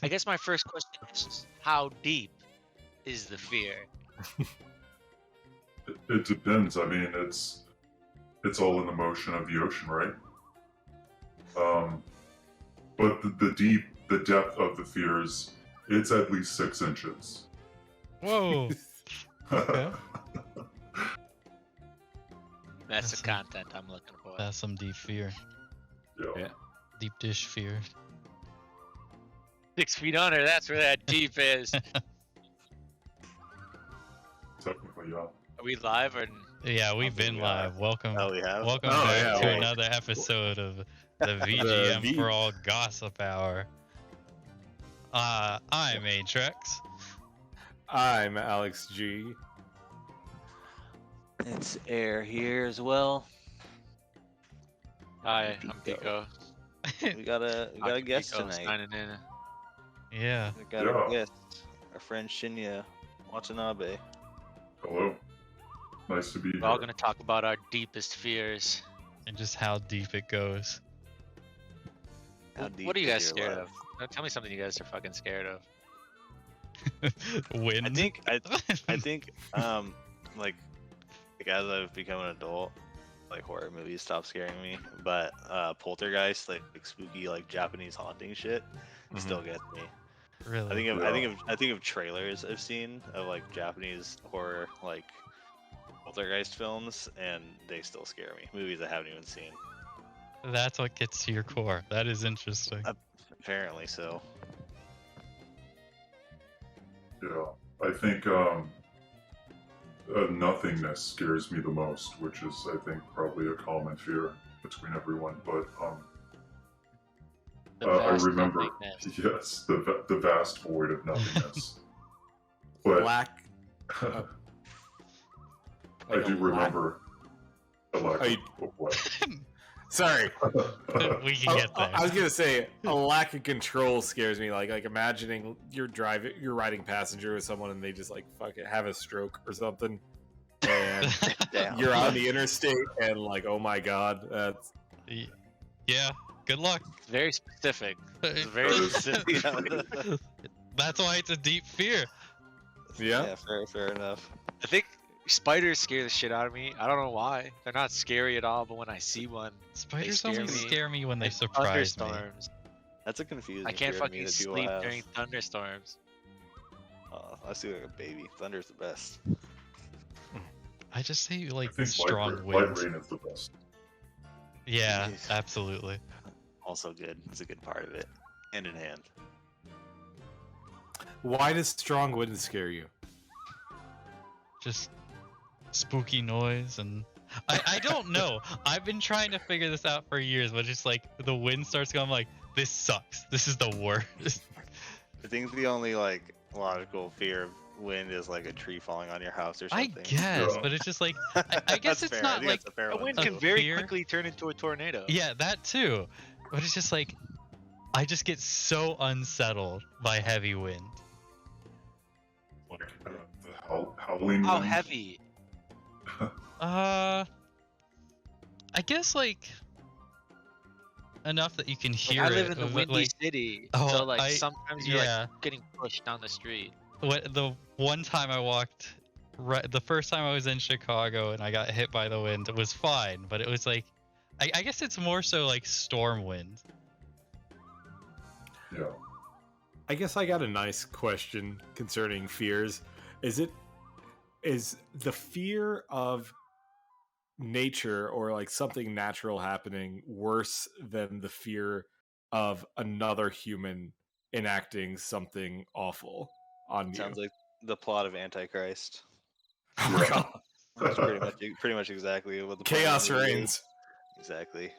I guess my first question is, how deep is the fear? It depends. I mean, it's all in the motion of the ocean, right? But the depth of the fears, it's at least 6 inches. Whoa. Okay. That's the content I'm looking for. That's some deep fear. Yeah. Deep dish fear. 6 feet under, that's where that deep is. Technically, yeah. Are we live or? Yeah, we've been live. Welcome. Oh, we have? Welcome Oh, back yeah, to well. another episode of the VGM for All Gossip Hour. I'm Atrax. I'm Alex G. It's Air here as well. Hi, I'm Pico. We got a guest Pico tonight. signing in. Yeah. We got our guest, our friend Shinya Watanabe. Hello. Nice to be We're all here. gonna talk about our deepest fears. And just how deep it goes. How What deep are you is guys your scared love? of? Tell me something you guys are fucking scared of. Wind. I think like as I've become an adult, like horror movies stop scaring me, but Poltergeist, like spooky like Japanese haunting shit still gets me. Really? I think of trailers I've seen of like Japanese horror like Poltergeist films, and they still scare me. Movies I haven't even seen. That's what gets to your core. That is interesting. Apparently so. Yeah. I think nothingness scares me the most, which is, I think, probably a common fear between everyone. But The I vast remember, nothingness. yes, the vast void of nothingness. But Lack. I do remember a lack of what? Sorry. We can get there. I was gonna say a lack of control scares me. Like imagining you're riding passenger with someone and they just like fucking have a stroke or something, and Damn. you're on the interstate and like, oh my god, that's Yeah. Good luck. It's very specific. It's very That is- specific. That's why it's a deep fear. yeah. Fair enough. I think spiders scare the shit out of me. I don't know why. They're not scary at all, but when I see one, Spiders scare only me. scare me when they and surprise me. thunderstorms. That's a confusing. I can't fear of me fucking that people sleep have. during thunderstorms. I see like a baby. Thunder's the best. I just say I like think strong light winds. rain is the best. Yeah, Jeez. absolutely. Also good. It's a good part of it. Hand in hand. Why does strong wind scare you? Just spooky noise and I don't know. I've been trying to figure this out for years, but just like the wind starts going, I'm like, this sucks. This is the worst. I think the only like logical fear of wind is like a tree falling on your house or I something. guess, Yeah. but it's just like I guess That's it's fair. I not think like that's a fair A one, wind a can too. very fear. quickly turn into a tornado. yeah, that too. But it's just like I just get so unsettled by heavy wind. Like the howling How wind. heavy? I guess like enough that you can Like, hear I it. live in the but, windy like, city, Oh, so like I- sometimes you're yeah. like getting pushed down the street. the one time I walked, the first time I was in Chicago and I got hit by the wind, it was fine, but it was like, I guess it's more so like storm wind. Yeah. I guess I got a nice question concerning fears. Is the fear of nature or like something natural happening worse than the fear of another human enacting something awful on you? Sounds like the plot of Antichrist. Oh my god. That's pretty much exactly what the plot of Chaos the movie is. reigns. Exactly.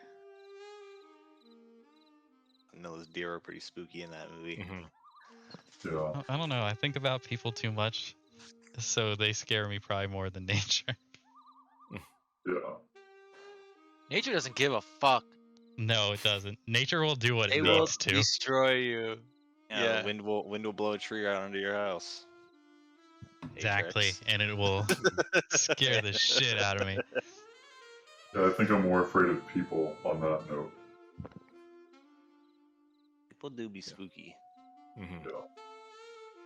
I know those deer are pretty spooky in that movie. Mhm. Yeah. I don't know. I think about people too much, so they scare me probably more than nature. Yeah. Nature doesn't give a fuck. No, it doesn't. Nature will do what They it will needs to. destroy you. Yeah, Yeah. the wind will blow a tree right under your house. Exactly, Atrix. and it will scare the shit out of me. Yeah, I think I'm more afraid of people on that note. People do be spooky. Mhm.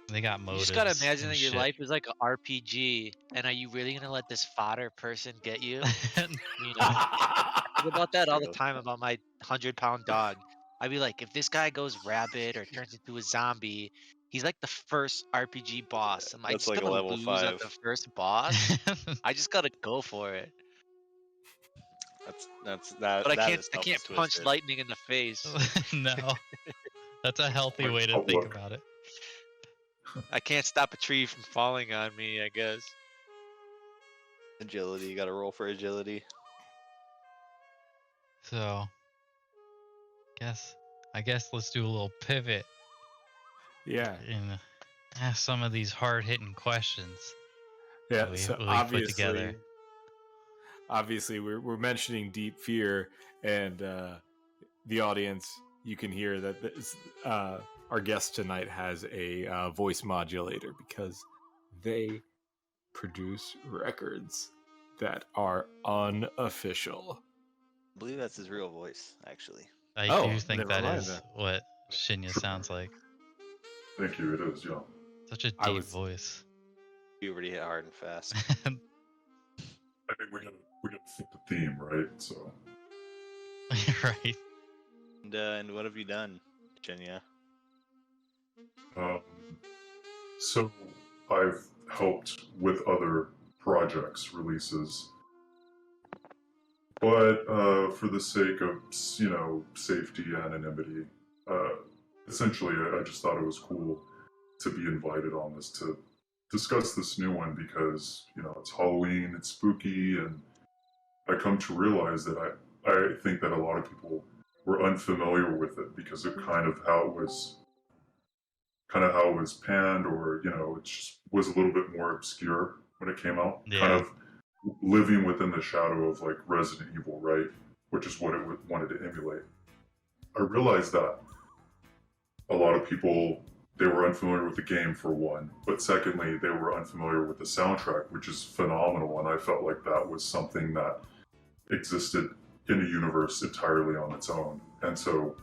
They got You motives. just gotta imagine and that your shit. life is like an RPG, and are you really gonna let this fodder person get you? You know, I think about that all the True. time about my 100-pound dog. I'd be like, if this guy goes rabid or turns into a zombie, he's like the first RPG boss. Am I That's just like a gonna level lose at 5. the first boss? I just gotta go for it. That But that I itself can't is punch twisted. lightning in the face. No, that's a healthy way to Oh, think look. about it. I can't stop a tree from falling on me, I guess. Agility, you gotta roll for agility. So, I guess let's do a little pivot Yeah. and ask some of these hard-hitting questions Yeah. we, So we put together. obviously, we're mentioning deep fear, and the audience, you can hear that our guest tonight has a voice modulator because they produce records that are unofficial. I believe that's his real voice, actually. I Oh, do think never that mind is then. what Shinya sounds like. Thank you. It is, yeah. Such a I deep was- voice. Puberty hit hard and fast. I think we gotta fit the theme, right? So Right. And what have you done, Shinya? so I've helped with other projects releases, but for the sake of safety, anonymity, essentially I just thought it was cool to be invited on this to discuss this new one because it's Halloween, it's spooky, and I come to realize that I think that a lot of people were unfamiliar with it because of kind of how it was panned, or it just was a little bit more obscure when it came out. Yeah. Kind of living within the shadow of like Resident Evil, right? Which is what it wanted to emulate. I realized that a lot of people, they were unfamiliar with the game for one, but secondly, they were unfamiliar with the soundtrack, which is phenomenal, and I felt like that was something that existed in a universe entirely on its own. And so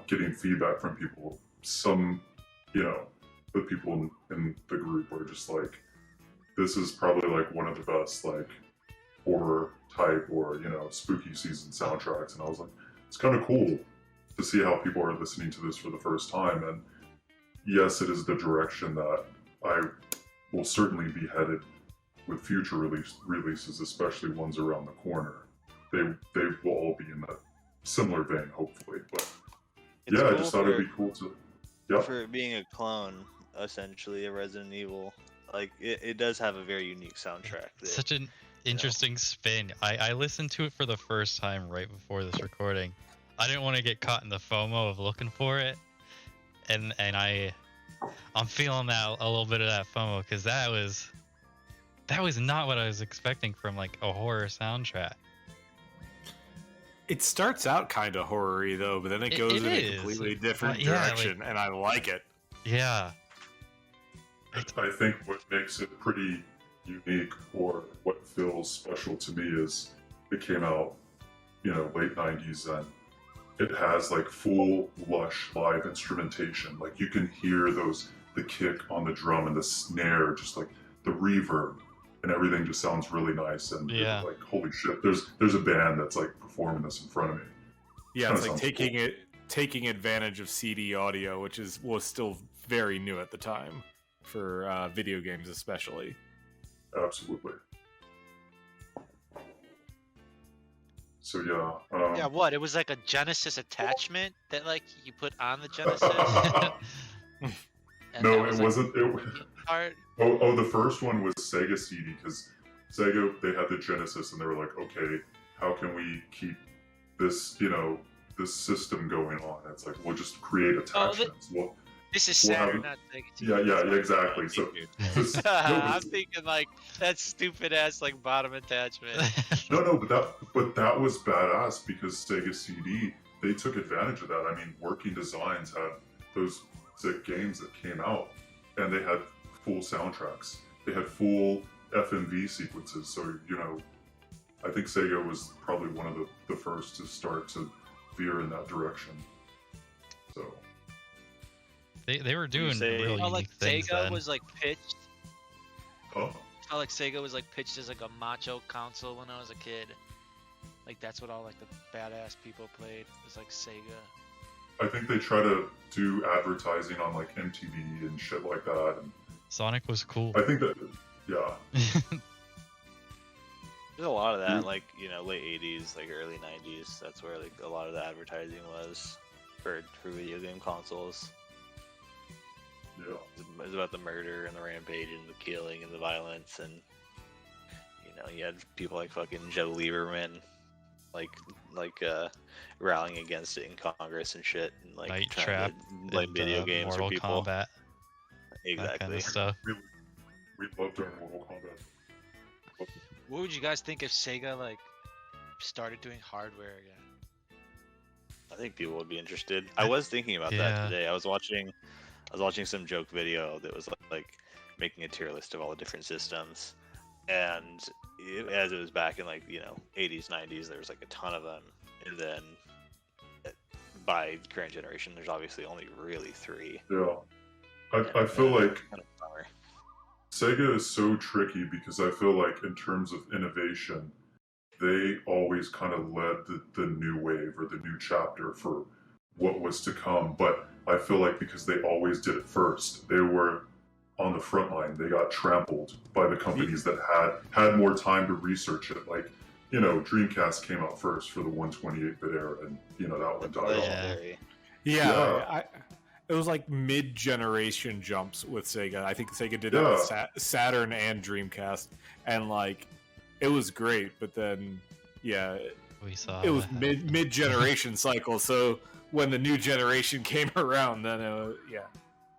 getting feedback from people, some, the people in the group were just like, this is probably like one of the best like horror type or spooky season soundtracks. And I was like, it's kind of cool to see how people are listening to this for the first time. And yes, it is the direction that I will certainly be headed with future releases, especially ones around the corner. They will all be in that similar vein, hopefully. But It's yeah, I cool just thought it'd be cool to. Yeah. For it being a clone, essentially, of Resident Evil. Like, it does have a very unique soundtrack. that- Such an interesting spin. I listened to it for the first time right before this recording. I didn't want to get caught in the FOMO of looking for it, and I'm feeling that a little bit of that FOMO because that was not what I was expecting from like a horror soundtrack. It starts out kind of horror-y though, but then it goes in is. a completely different Yeah, like- direction, and I like it. Yeah. I think what makes it pretty unique, or what feels special to me, is it came out, late 90s, and it has like full lush live instrumentation. Like you can hear the kick on the drum and the snare, just like the reverb, and everything just sounds really nice. And Yeah. like, holy shit, there's a band that's like performing this in front of me. Yeah, Kinda it's like sounds taking advantage of CD audio, which was still very new at the time for video games, especially. Absolutely. So yeah. Yeah, what? It was like a Genesis attachment that like you put on the Genesis. And No, that it was, like, wasn't. the part. Oh, the first one was Sega CD, because Sega, they had the Genesis, and they were like, okay, how can we keep this, this system going on? It's like, we'll just create attachments. This is We'll have Saturn, it- not Sega. Yeah, exactly. So, this, no, I'm but- thinking like that stupid ass like bottom attachment. no, but that was badass because Sega CD, they took advantage of that. I mean, Working Designs had those sick games that came out, and they had full soundtracks. They had full FMV sequences. So I think Sega was probably one of the first to start to veer in that direction. So They were doing say- really Felt like unique things Sega then. was like pitched. Oh, Felt like Sega was like pitched as like a macho console when I was a kid. Like that's what all like the badass people played. It was like Sega. I think they try to do advertising on like MTV and shit like that. And Sonic was cool. I think that, yeah, There's a lot of that, Mm. like late '80s, like early '90s. That's where like a lot of the advertising was for video game consoles. yeah. It was about the murder and the rampage and the killing and the violence, and you had people like fucking Joe Lieberman, like rallying against it in Congress and shit, and like Night trying Trap, to play and, video games Mortal for people. Kombat, that Exactly. kind of stuff. We loved our Mortal Kombat. What would you guys think if Sega like started doing hardware again? I think people would be interested. I was thinking about Yeah. that today. I was watching some joke video that was like making a tier list of all the different systems, and as it was back in like 80s, 90s, there was like a ton of them, and then by current generation, there's obviously only really 3. Yeah. I feel like Kind of bummer. Sega is so tricky because I feel like in terms of innovation, they always kind of led the new wave or the new chapter for what was to come. But I feel like because they always did it first, they were on the front line. They got trampled by the companies that had more time to research it. Like, Dreamcast came out first for the 128-bit era, and that one died off. Legendary. Yeah, it was like mid-generation jumps with Sega. I think Sega did that with Saturn and Dreamcast, and like it was great. But then, yeah, We saw it was mid-generation cycle. So when the new generation came around, then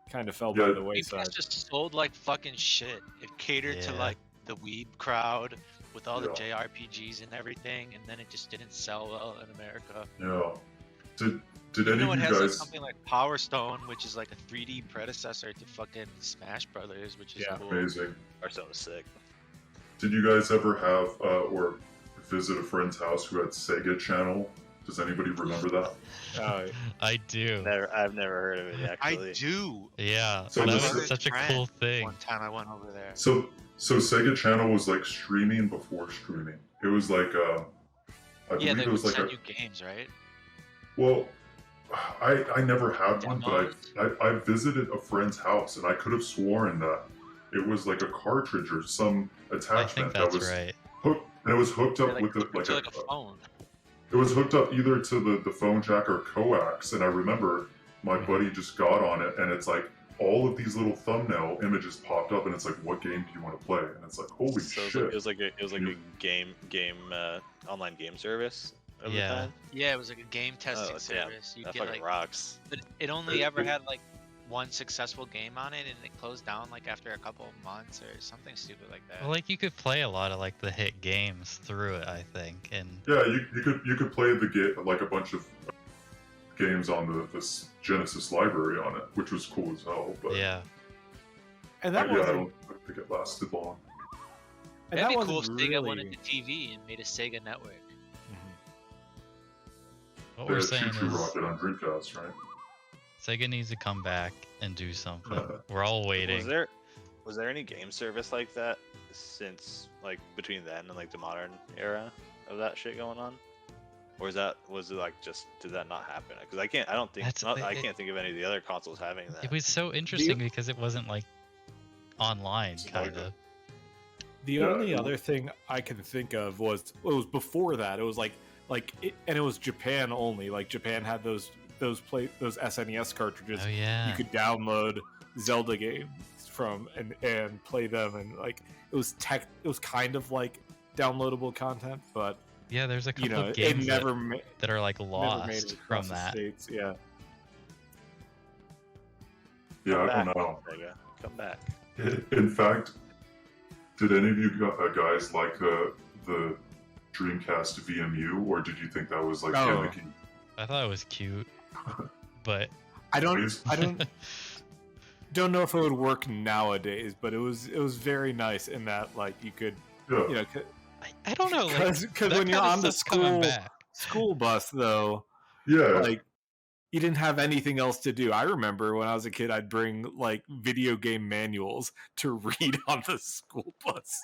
kind of fell by the wayside. Dreamcast just sold like fucking shit. It catered to Yeah. like the weeb crowd with all the Yeah. JRPGs and everything, and then it just didn't sell well in America. Yeah. Did Even any though of it you has like guys? something like Power Stone, which is like a 3D predecessor to fucking Smash Brothers, which is Yeah. cool. Amazing. Our son was sick. Did you guys ever have or visit a friend's house who had Sega Channel? Does anybody remember that? I do. I've never heard of it actually. I do. Yeah, So that this was is- such a cool thing. One time I went over there. So Sega Channel was like streaming before streaming. It was like I Yeah, believe they it would was like send you games, right? well, I never had one, Demos? but I visited a friend's house and I could have sworn that it was like a cartridge or some I attachment think that that's was right. hooked, and it was hooked up Like, with to like a phone. it was hooked up either to the phone jack or coax, and I remember my buddy just got on it, and it's like all of these little thumbnail images popped up, and it's like, what game do you want to play? And it's like, holy So shit! it was like a game online game service of the Yeah. time. Yeah, it was like a game testing damn. service. You'd That get fucking like, rocks. but it only It- ever it- had like one successful game on it, and it closed down like after a couple of months or something stupid like that. Well, like you could play a lot of like the hit games through it, I think, and Yeah, you could play the game like a bunch of games on the Genesis library on it, which was cool as hell. But yeah. And that I wasn't, don't think it lasted long. and That'd that be cool if wasn't Sega really. went into TV and made a Sega network. What They we're had saying Choo Choo is Rocket on Dreamcast, right? Sega needs to come back and do something. We're all waiting. Was there any game service like that since like between then and like the modern era of that shit going on? Or was it like just did that not happen? Because I can't think of any of the other consoles having that. It was so interesting because it wasn't like online, It's kind like of. The Yeah, only it- other thing I can think of was it was before that. It was and it was Japan only. Like Japan had those SNES cartridges. Oh yeah. You could download Zelda games from and play them, and like it was kind of like downloadable content, but Yeah, there's a you couple know of it games never that are like never made lost it from across the that. States. Yeah. Yeah, I Come don't back, know. Sega. Come back. In fact, did any of you guys like the Dreamcast VMU, or did you think that was like Oh. gimmicky? I thought it was cute, but I don't know if it would work nowadays, but it was very nice in that like you could Yeah, I don't know. Like, because that when you're kinda on the stuff's coming back. school bus though, yeah. like you didn't have anything else to do. I remember when I was a kid, I'd bring like video game manuals to read on the school bus.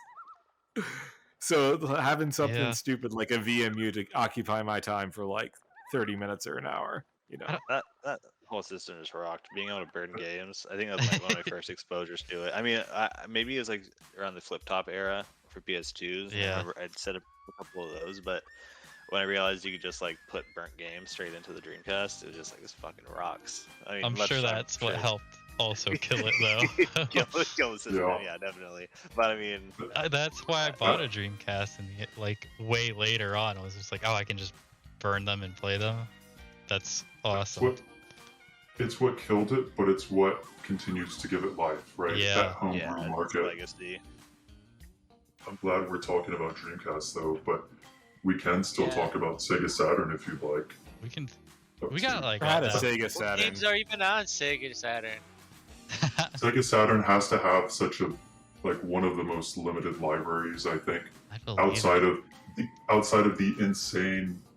So having something Yeah. stupid like a VMU to occupy my time for like 30 minutes or an hour, you I know. That whole system just rocked. Being able to burn games, I think that was my, one of my first exposures to it. I mean, maybe it was like around the flip top era for PS2s. I Yeah. remember I'd set up a couple of those, but when I realized you could just like put burnt games straight into the Dreamcast, it was just like this fucking rocks. I mean, I'm sure that's what helped also kill it though. kill the system. Yeah. Yeah, definitely. But I mean, That's why I bought a Dreamcast, and like way later on, I was just like, oh, I can just burn them and play them. That's awesome. It's what killed it, but it's what continues to give it life, right? Yeah. That homebrew yeah, it's market. legacy. I'm glad we're talking about Dreamcast though, but we can still Yeah. talk about Sega Saturn if you'd like. We can. Up We to got you. like I had a all that. Sega What Saturn. games are even on Sega Saturn? Sega Saturn has to have such a like one of the most limited libraries, I think, I believe outside it. of the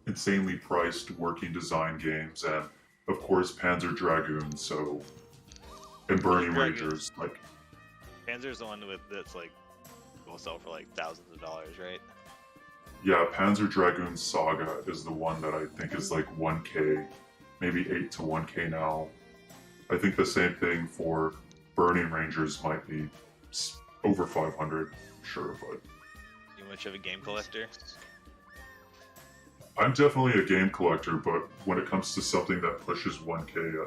insanely priced working design games and of course Panzer Dragoon, so and Burning Dragoons. Rangers, like Panzer's the one with that's like will sell for like thousands of dollars, right? yeah, Panzer Dragoon Saga is the one that I think is like 1K, maybe 8 to 1K now. I think the same thing for Burning Rangers might be over 500, sure, but You much of a game collector? I'm definitely a game collector, but when it comes to something that pushes 1K,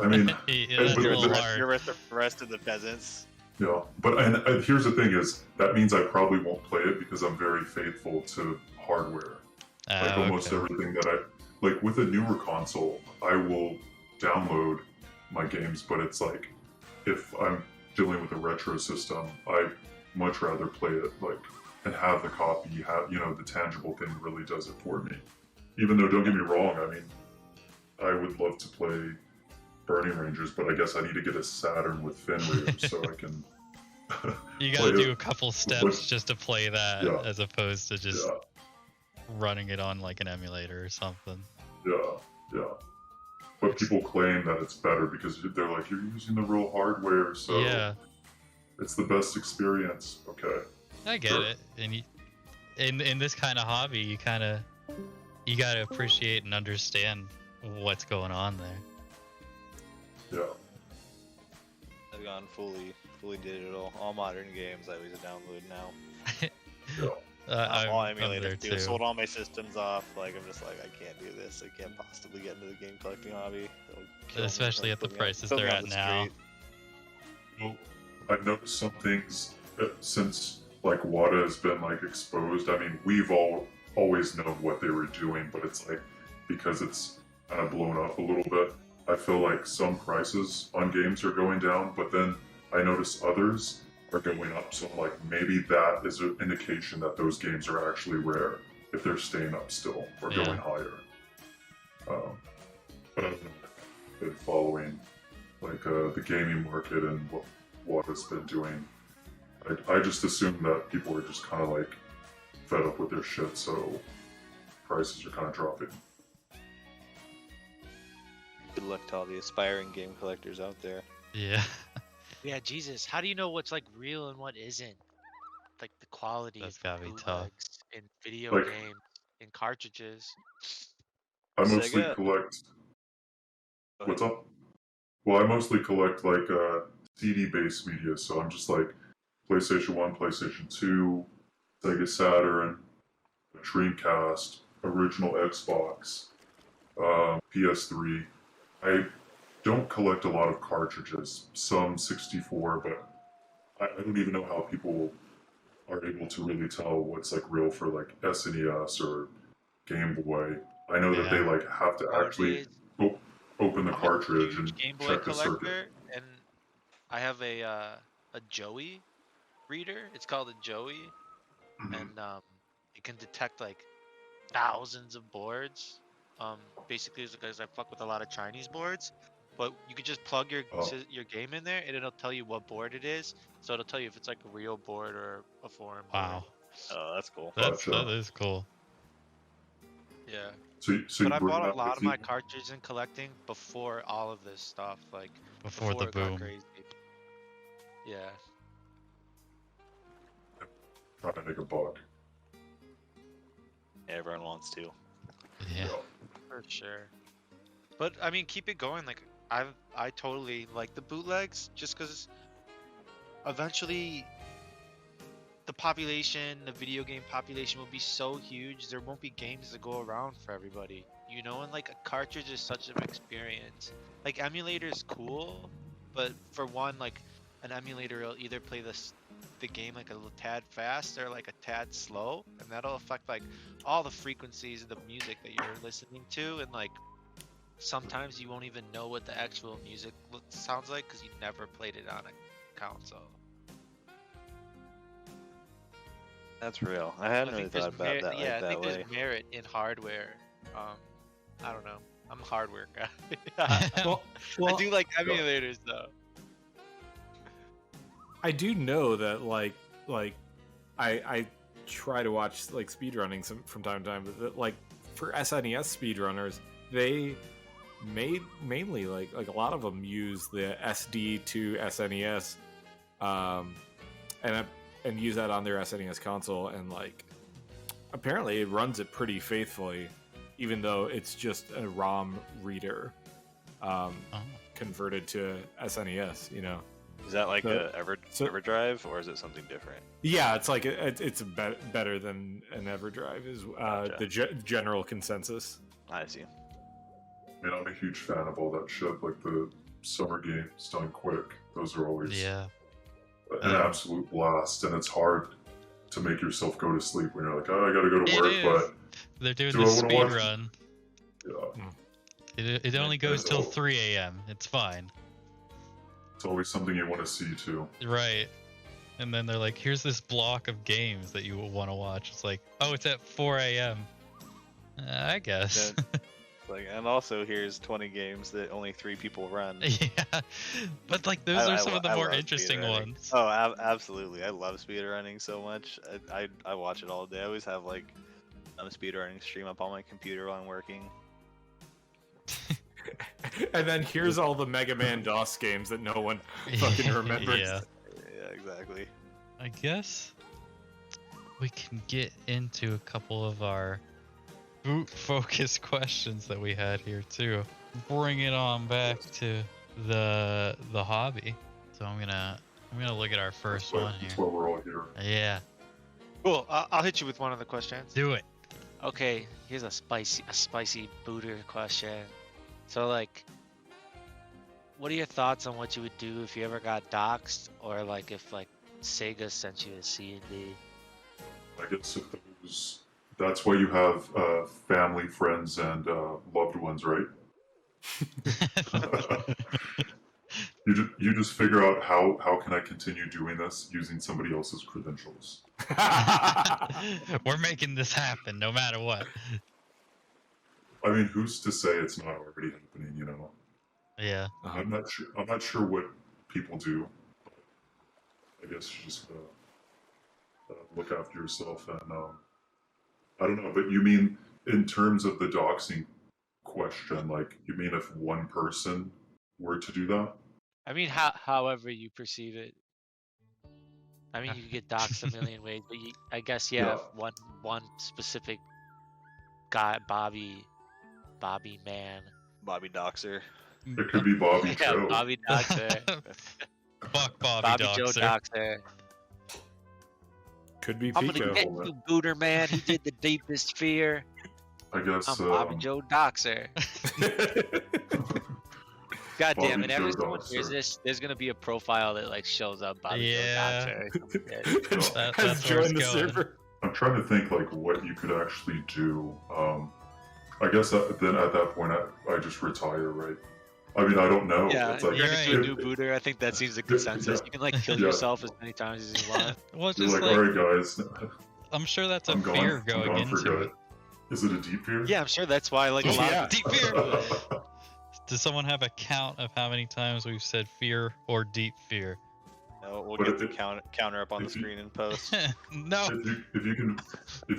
I mean, Yeah, that's a but- little but- hard. You're with the rest of the peasants. yeah. But and here's the thing is that means I probably won't play it because I'm very faithful to hardware. Like almost Okay. everything that I like with a newer console, I will download my games, but it's like if I'm dealing with a retro system, I much rather play it like and have the copy, have the tangible thing really does it for me. Even though don't get me wrong, I mean I would love to play Burning Rangers, but I guess I need to get a Saturn with Fenrir so I can You gotta play do it. a couple But- steps just to play that, Yeah. as opposed to just Yeah, running it on like an emulator or something. yeah. But people claim that it's better because they're like, you're using the real hardware, so Yeah, it's the best experience. Okay. I get Sure. it. And in this kind of hobby, you gotta appreciate and understand what's going on there. Yeah. I've gone fully digital. All modern games I always download now. Yeah. All I'm there emulators too. too. Sold all my systems off. Like I'm just like I can't do this. I can't possibly get into the game collecting hobby. It'll kill me. Especially at the Put me on- prices put me they're on at the now. street. Well, I've noticed some things since like WADA has been like exposed. I mean, we've always known what they were doing, but it's like because it's kind of blown up a little bit. I feel like some prices on games are going down, but then I notice others are going up. So I'm like, maybe that is an indication that those games are actually rare if they're staying up still or Yeah. going higher. But I don't know. I've been following like the gaming market and what it's been doing. I just assume that people are just kind of like fed up with their shit, so prices are kind of dropping. Good luck to all the aspiring game collectors out there. Yeah. Yeah, Jesus, how do you know what's like real and what isn't? Like the quality That's of gotta be tough. bootlegs in video Like- games, in cartridges. I mostly Sega- collect. Go What's ahead. up? Well, I mostly collect like CD-based media, so I'm just like PlayStation 1, PlayStation 2, Sega Saturn, Dreamcast, original Xbox, PS3. I don't collect a lot of cartridges, some 64, but I don't even know how people are able to really tell what's like real for like SNES or Game Boy. I know that they Yeah. like have to actually Nowadays, open the I'm a cartridge huge and Game Boy check the circuit. collector, and I have a Joey reader. It's called a Joey, Mhm. and it can detect like thousands of boards. Basically, it's because I fuck with a lot of Chinese boards, but you could just plug Oh. your game in there, and it'll tell you what board it is. So it'll tell you if it's like a real board or a foreign board. Wow. Oh, that's cool. That Gotcha. is cool. Yeah. So you But I bring bought that a lot with of you? my cartridges in collecting before all of this stuff, like Before the it got boom. crazy. Yeah. Trying to make a buck. Everyone wants to. Yeah. For sure. But I mean, keep it going. Like I totally like the bootlegs, just because eventually the video game population will be so huge, there won't be games to go around for everybody. You know, and like a cartridge is such an experience. Like emulator is cool, but for one, like an emulator will either play the game like a little tad fast or like a tad slow, and that'll affect like all the frequencies of the music that you're listening to, and like sometimes you won't even know what the actual music sounds like because you never played it on a console. That's real. I hadn't really thought about that yeah, I that think way. there's merit in hardware. I don't know. I'm a hardware guy. Well, I do like emulators though. I do know that I try to watch like speedrunning from time to time, but like for SNES speedrunners, they made mainly like a lot of them use the SD to SNES, and use that on their SNES console, and like apparently it runs it pretty faithfully, even though it's just a ROM reader converted to SNES. You know. Is that like So- a so- EverDrive, or is it something different? Yeah, it's like it's better than an EverDrive is Gotcha. the general consensus. I see. Man, I'm a huge fan of all that shit, like the summer games done quick. Those are always Yeah. an absolute blast, and it's hard to make yourself go to sleep when you're like, oh, I gotta go to It work, is. but They're doing Do the I wanna speed watch- run. yeah, It only goes till Oh. 3 a.m. It's fine. it's always something you want to see too. Right. And then they're like, here's this block of games that you want to watch. It's like, oh, it's at 4 a.m. I guess. Like, and also here's 20 games that only 3 people run. Yeah. But like those are some of the more interesting ones. Oh, absolutely! I love speedrunning so much. I watch it all day. I always have like a speedrunning stream up on my computer while I'm working. And then here's all the Mega Man DOS games that no one fucking remembers. Yeah. Yeah, exactly. I guess we can get into a couple of our boot focused questions that we had here too. Bring it on back to the hobby. So I'm gonna look at our first That's why- one That's here. why we're all here. Yeah, Cool. I'll hit you with one of the questions. do it. Okay, here's a spicy booter question. So like, what are your thoughts on what you would do if you ever got doxxed, or like if like Sega sent you a C&D? I guess if those, that's why you have family, friends, and loved ones, right? You just figure out how can I continue doing this using somebody else's credentials. We're making this happen no matter what. I mean, who's to say it's not already happening? You know, Yeah. I'm not sure. I'm not sure what people do. I guess you just look after yourself, and I don't know. But you mean in terms of the doxing question, like you mean if one person were to do that? I mean, however you perceive it. I mean, you could get doxxed a million ways, but I guess Yeah. if one specific guy, Bobby man. Bobby Doxer. It could be Bobby Yeah, Joe. Bobby Doxer. Fuck Bobby Bobby Joe Doxer. Doxer. Could be I'm Pico. gonna get you, Booter man. He did the deepest fear. I guess. I'm Bobby Joe Doxer. God damn Bobby it! Every Joe someone hears Doxer. this, there's gonna be a profile that like shows up Bobby Yeah. Joe Doxer. or some shit. That's Has where it's joined the going. server. I'm trying to think like what you could actually do. I guess then at that point I just retire, right? I mean, I don't know. Yeah, It's like, you're right. into a new booter. I think that seems a consensus. You can like kill Yeah. yourself as many times as you want. Well, it's You're just like, like, all right, guys, I'm sure that's a I'm gone. fear I'm going gone for into good. it. Is it a deep fear? Yeah, I'm sure that's why like a lot Yeah. of Deep fear. Does someone have a count of how many times we've said fear or deep fear? No, we'll But get if the it- counter up on the if you- screen in post. No. If you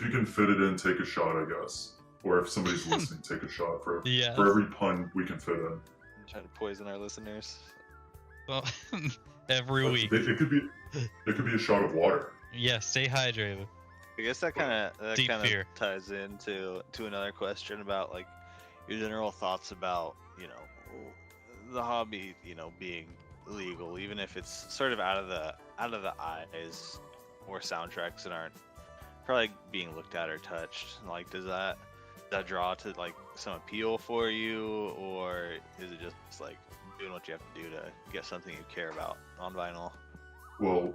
can fit it in, take a shot, I guess. Or if somebody's listening, take a shot for Yes. every pun we can fit in. Try to poison our listeners. Well, every But week. it could be a shot of water. Yeah, stay hydrated. I guess that kind Deep of fear. ties into another question about like your general thoughts about the hobby being legal, even if it's sort of out of the eyes or soundtracks that aren't probably being looked at or touched. Like, does that draw to like some appeal for you, or is it just like doing what you have to do to get something you care about on vinyl? Well,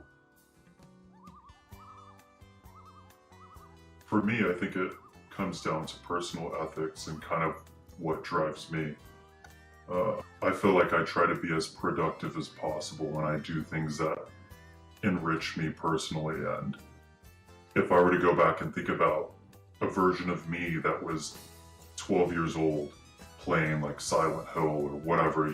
for me, I think it comes down to personal ethics and kind of what drives me. I feel like I try to be as productive as possible when I do things that enrich me personally. And if I were to go back and think about a version of me that was 12 years old playing like Silent Hill or whatever,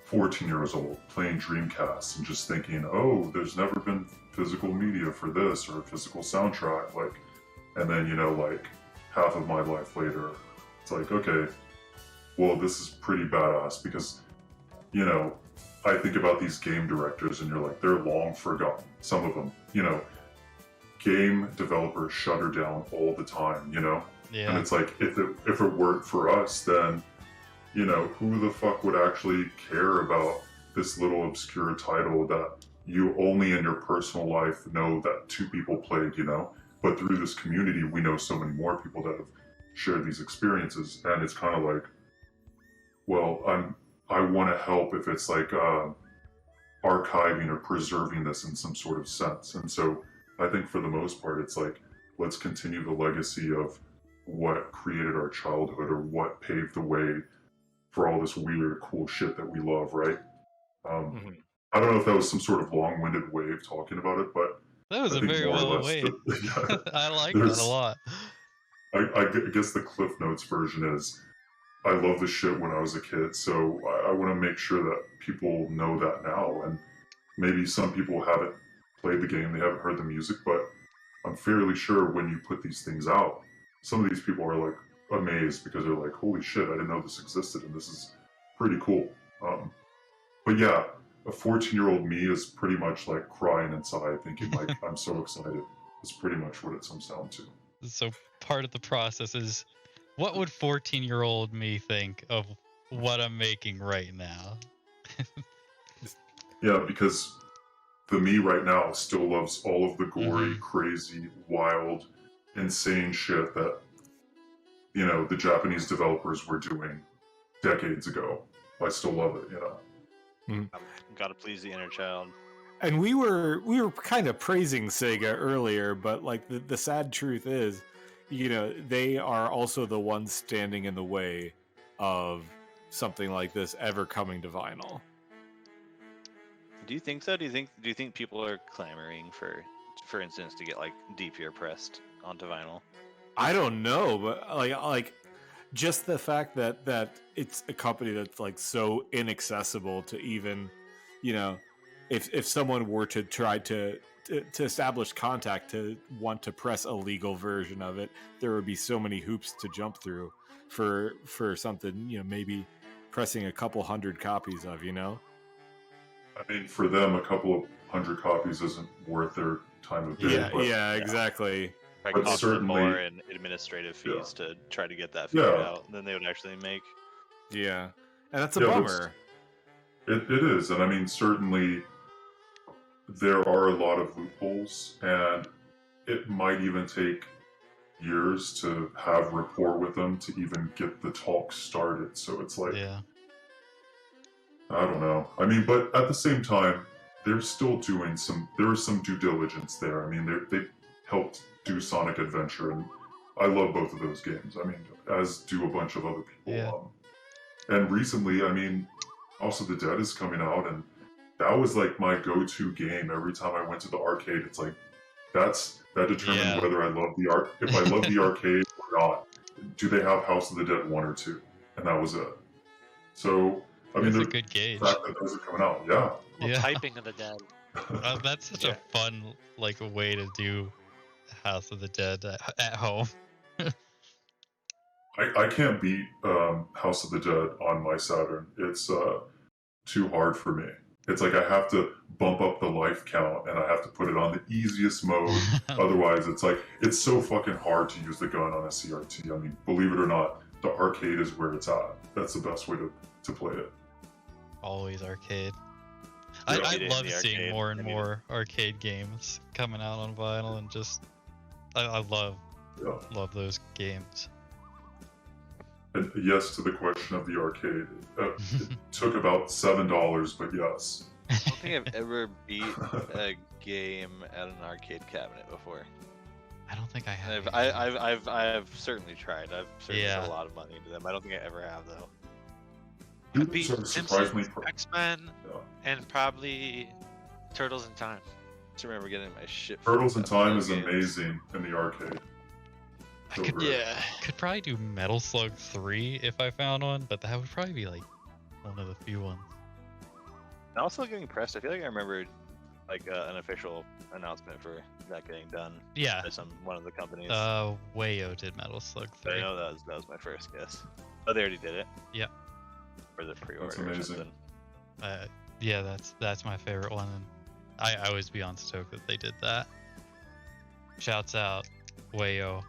14 years old playing Dreamcast and just thinking, oh, there's never been physical media for this or a physical soundtrack, like, and then like half of my life later, it's like, okay, well, this is pretty badass because I think about these game directors and you're like, they're long forgotten. Some of them, game developers shutter down all the time, and Yeah. it's like if it weren't for us, then who the fuck would actually care about this little obscure title that you only in your personal life know that two people played, but through this community we know so many more people that have shared these experiences, and it's kind of like, well, I want to help if it's like archiving or preserving this in some sort of sense. And so I think for the most part, it's like, let's continue the legacy of what created our childhood or what paved the way for all this weird, cool shit that we love, right? I don't know if that was some sort of long-winded way of talking about it, but That was I a think very more or well less way. yeah, I like that a lot. I guess the Cliff Notes version is, I love the shit when I was a kid, so I want to make sure that people know that now. And maybe some people haven't played the game, they haven't heard the music, but I'm fairly sure when you put these things out, some of these people are like amazed because they're like, holy shit, I didn't know this existed, and this is pretty cool. But yeah, a 14-year-old me is pretty much like crying inside, thinking like, I'm so excited. It's pretty much what it comes down to. So part of the process is, what would 14-year-old me think of what I'm making right now? Yeah, because the me right now still loves all of the gory, Mhm. crazy, wild, insane shit that, the Japanese developers were doing decades ago. I still love it, Gotta please the inner child. And we were kind of praising Sega earlier, but like the sad truth is, they are also the ones standing in the way of something like this ever coming to vinyl. Do you think so? Do you think people are clamoring for instance, to get like Deep Fear pressed onto vinyl? I don't know, but like just the fact that it's a company that's like so inaccessible to even, if someone were to try to establish contact to want to press a legal version of it, there would be so many hoops to jump through for something, maybe pressing a couple hundred copies of, I mean, for them, a couple of 100 copies isn't worth their time of day. Yeah, exactly. Right, But cost them certainly- more in administrative fees Yeah. to try to get that figured Yeah. out than they would actually make. Yeah, and that's a Yeah, bummer. It is, and I mean, certainly there are a lot of loopholes, and it might even take years to have rapport with them to even get the talk started. So it's like, Yeah. I don't know. I mean, but at the same time, they're still doing there was some due diligence there. I mean, they helped do Sonic Adventure, and I love both of those games. I mean, as do a bunch of other people. Yeah. And recently, I mean, House of the Dead is coming out, and that was like my go-to game. Every time I went to the arcade, it's like, that determined Yeah. whether I love if I love the arcade or not. Do they have House of the Dead 1 or 2? And that was it. So, I mean, That's a the good gauge. fact that those are coming out, yeah. Well, Yeah. typing of the dead. That's such Yeah. a fun way to do House of the Dead at home. I can't beat House of the Dead on my Saturn. It's too hard for me. It's like I have to bump up the life count and I have to put it on the easiest mode. Otherwise, it's like it's so fucking hard to use the gun on a CRT. I mean, believe it or not, the arcade is where it's at. That's the best way to play it. Always arcade. Yeah. I Beat it in love the seeing arcade. more and I mean, more arcade games coming out on vinyl, and just I Yeah. love those games. And yes to the question of the arcade. It took about $7, but yes. I don't think I've ever beat a game at an arcade cabinet before. I don't think I have. I've certainly tried. I've certainly put a lot of money into them. I don't think I ever have though. I Humans beat are surprisingly Simpsons, X-Men, Yeah. and probably Turtles in Time. I just remember getting my shit. Turtles in fucked up Time in is those games. amazing in the arcade. I So could great. could probably do Metal Slug 3 if I found one, but that would probably be like one of the few ones. I'm also getting pressed. I feel like I remember like an official announcement for that getting done Yeah. by one of the companies. Wayo did Metal Slug I 3. know that was my first guess. Oh, they already did it. Yep. For the pre-order. That's or amazing. something. Yeah, that's my favorite one, and I always beyond stoked that they did that. Shouts out, Wayo.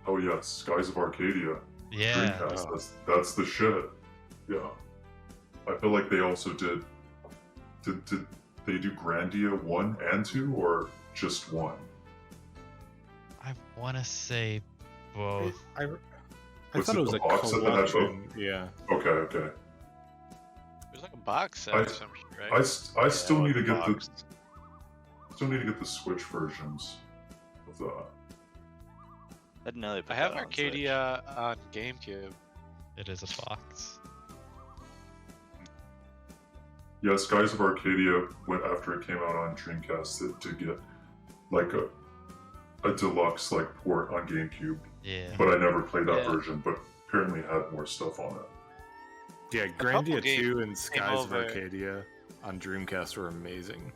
Oh yes, Skies of Arcadia. Yeah. Dreamcast. That's the shit. Yeah. I feel like they also did they do Grandia 1 and 2 or just 1? I want to say both. I Was thought it it was the a box set that had both? collection. Yeah. Okay. There's like a box set I- or some shit, right? I still Yeah, need to get boxed. the Switch versions of that. I didn't know they put I have that on Switch. Arcadia on GameCube. It is a box. Yeah, Skies of Arcadia went after it came out on Dreamcast to get like a deluxe like port on GameCube, Yeah. but I never played that Yeah. version. But apparently had more stuff on it. Yeah, couple Grandia games 2 and Skies of over. Arcadia on Dreamcast were amazing.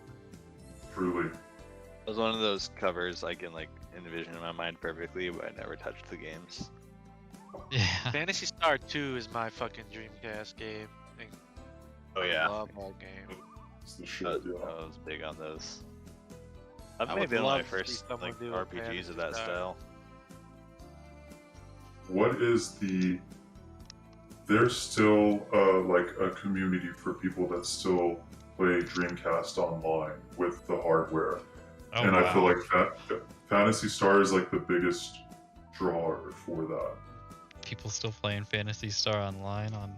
Truly, It was one of those covers I can like envision in my mind perfectly, but I never touched the games. Yeah. Fantasy Star 2 is my fucking Dreamcast game. Oh I yeah, love that game. it's the shit. I Yeah. was big on those. That I may have would been one love of my to see first someone like do a RPGs Fantasy of that Star. style. What is there's still like a community for people that still play Dreamcast online with the hardware, Oh, and I feel wow. like Fantasy Star is like the biggest drawer for that. People still playing Phantasy Star online on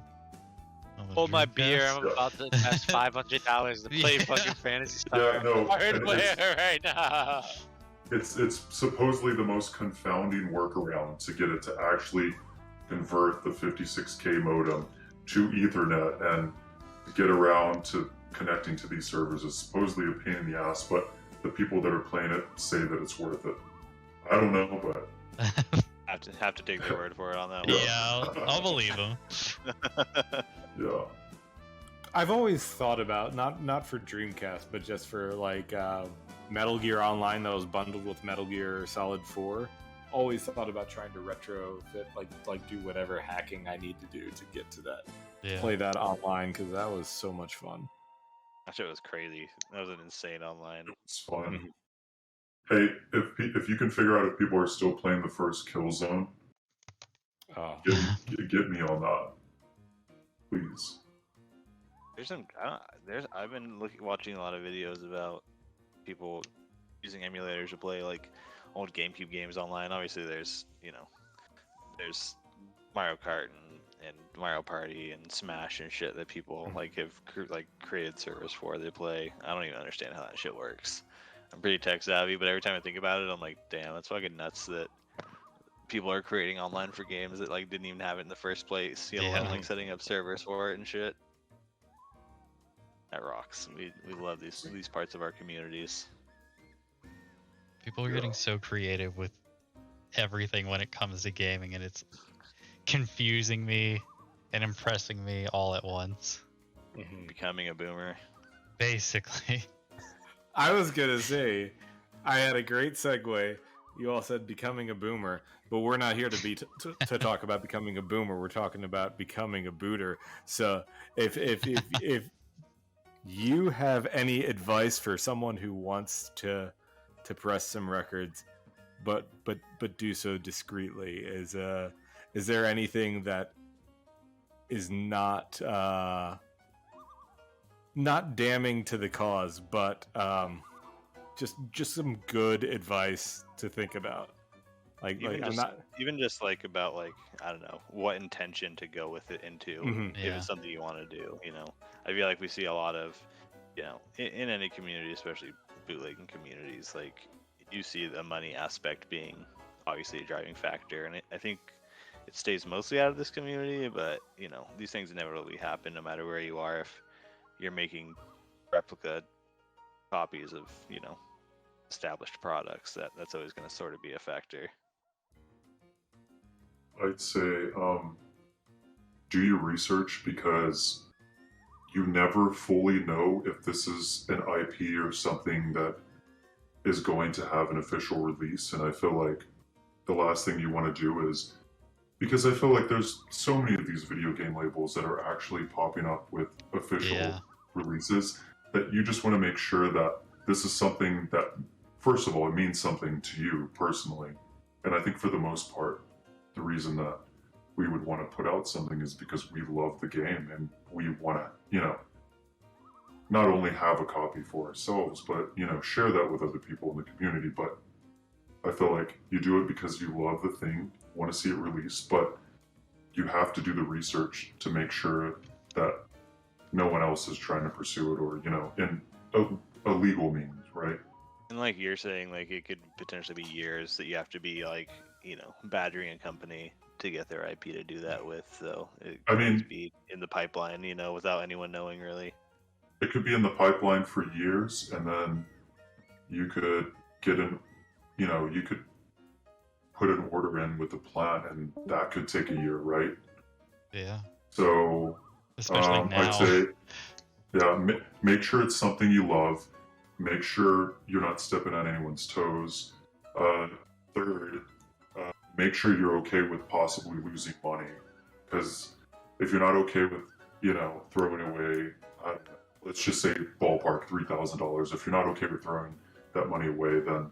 the Hold my Dreamcast? beer. I'm about to invest $500 to play Yeah. fucking Fantasy Star Yeah, no, and hardware right now. It's supposedly the most confounding workaround to get it to actually convert the 56K modem to Ethernet and get around to connecting to these servers. Is supposedly a pain in the ass, but the people that are playing it say that it's worth it. I don't know, but Have to take their word for it on that Yeah, I'll believe them. one. yeah. I've always thought about not for Dreamcast, but just for like Metal Gear Online that was bundled with Metal Gear Solid 4. Always thought about trying to retrofit, like do whatever hacking I need to do to get to that, Yeah. play that online because that was so much fun. That shit was crazy. That was an insane online. It's fun. Hey, if you can figure out if people are still playing the first Killzone, Oh, get me on that, please. I've been watching a lot of videos about people using emulators to play like old GameCube games online. Obviously, there's Mario Kart and Mario Party and Smash and shit that people like have created servers for. They play. I don't even understand how that shit works. I'm pretty tech savvy, but every time I think about it, I'm like, damn, that's fucking nuts that people are creating online for games that like didn't even have it in the first place. You know, Yeah. like setting up servers for it and shit. That rocks. We love these parts of our communities. People are getting so creative with everything when it comes to gaming, and it's confusing me and impressing me all at once. Becoming a boomer. Basically. I was gonna say, I had a great segue. You all said becoming a boomer, but we're not here to to talk about becoming a boomer. We're talking about becoming a booter. So if you have any advice for someone who wants to press some records, but do so discreetly, is there anything that is not damning to the cause, but just some good advice to think about? Even just like about like, I don't know, what intention to go with it into, if Yeah. it's something you want to do. I feel like we see a lot of, in any community, especially bootlegging communities, like you see the money aspect being obviously a driving factor, and I think it stays mostly out of this community. But these things inevitably happen no matter where you are. If you're making replica copies of established products, that's always going to sort of be a factor. I'd say do your research, because you never fully know if this is an IP or something that is going to have an official release. And I feel like the last thing you want to do is, because I feel like there's so many of these video game labels that are actually popping up with official releases, that you just want to make sure that this is something that, first of all, it means something to you personally. And I think for the most part, the reason that we would want to put out something is because we love the game and we want to, not only have a copy for ourselves, but, share that with other people in the community. But I feel like you do it because you love the thing, want to see it released, but you have to do the research to make sure that no one else is trying to pursue it, or, in a legal means, right? And like you're saying, like it could potentially be years that you have to be like, badgering a company to get their IP to do that with. So it could be in the pipeline, without anyone knowing really. It could be in the pipeline for years, and then you could get you could put an order in with the plant, and that could take a year, right? Yeah. So, especially now. I'd say, make sure it's something you love. Make sure you're not stepping on anyone's toes. Third, make sure you're okay with possibly losing money, because if you're not okay with, throwing away, let's just say ballpark $3,000. If you're not okay with throwing that money away, then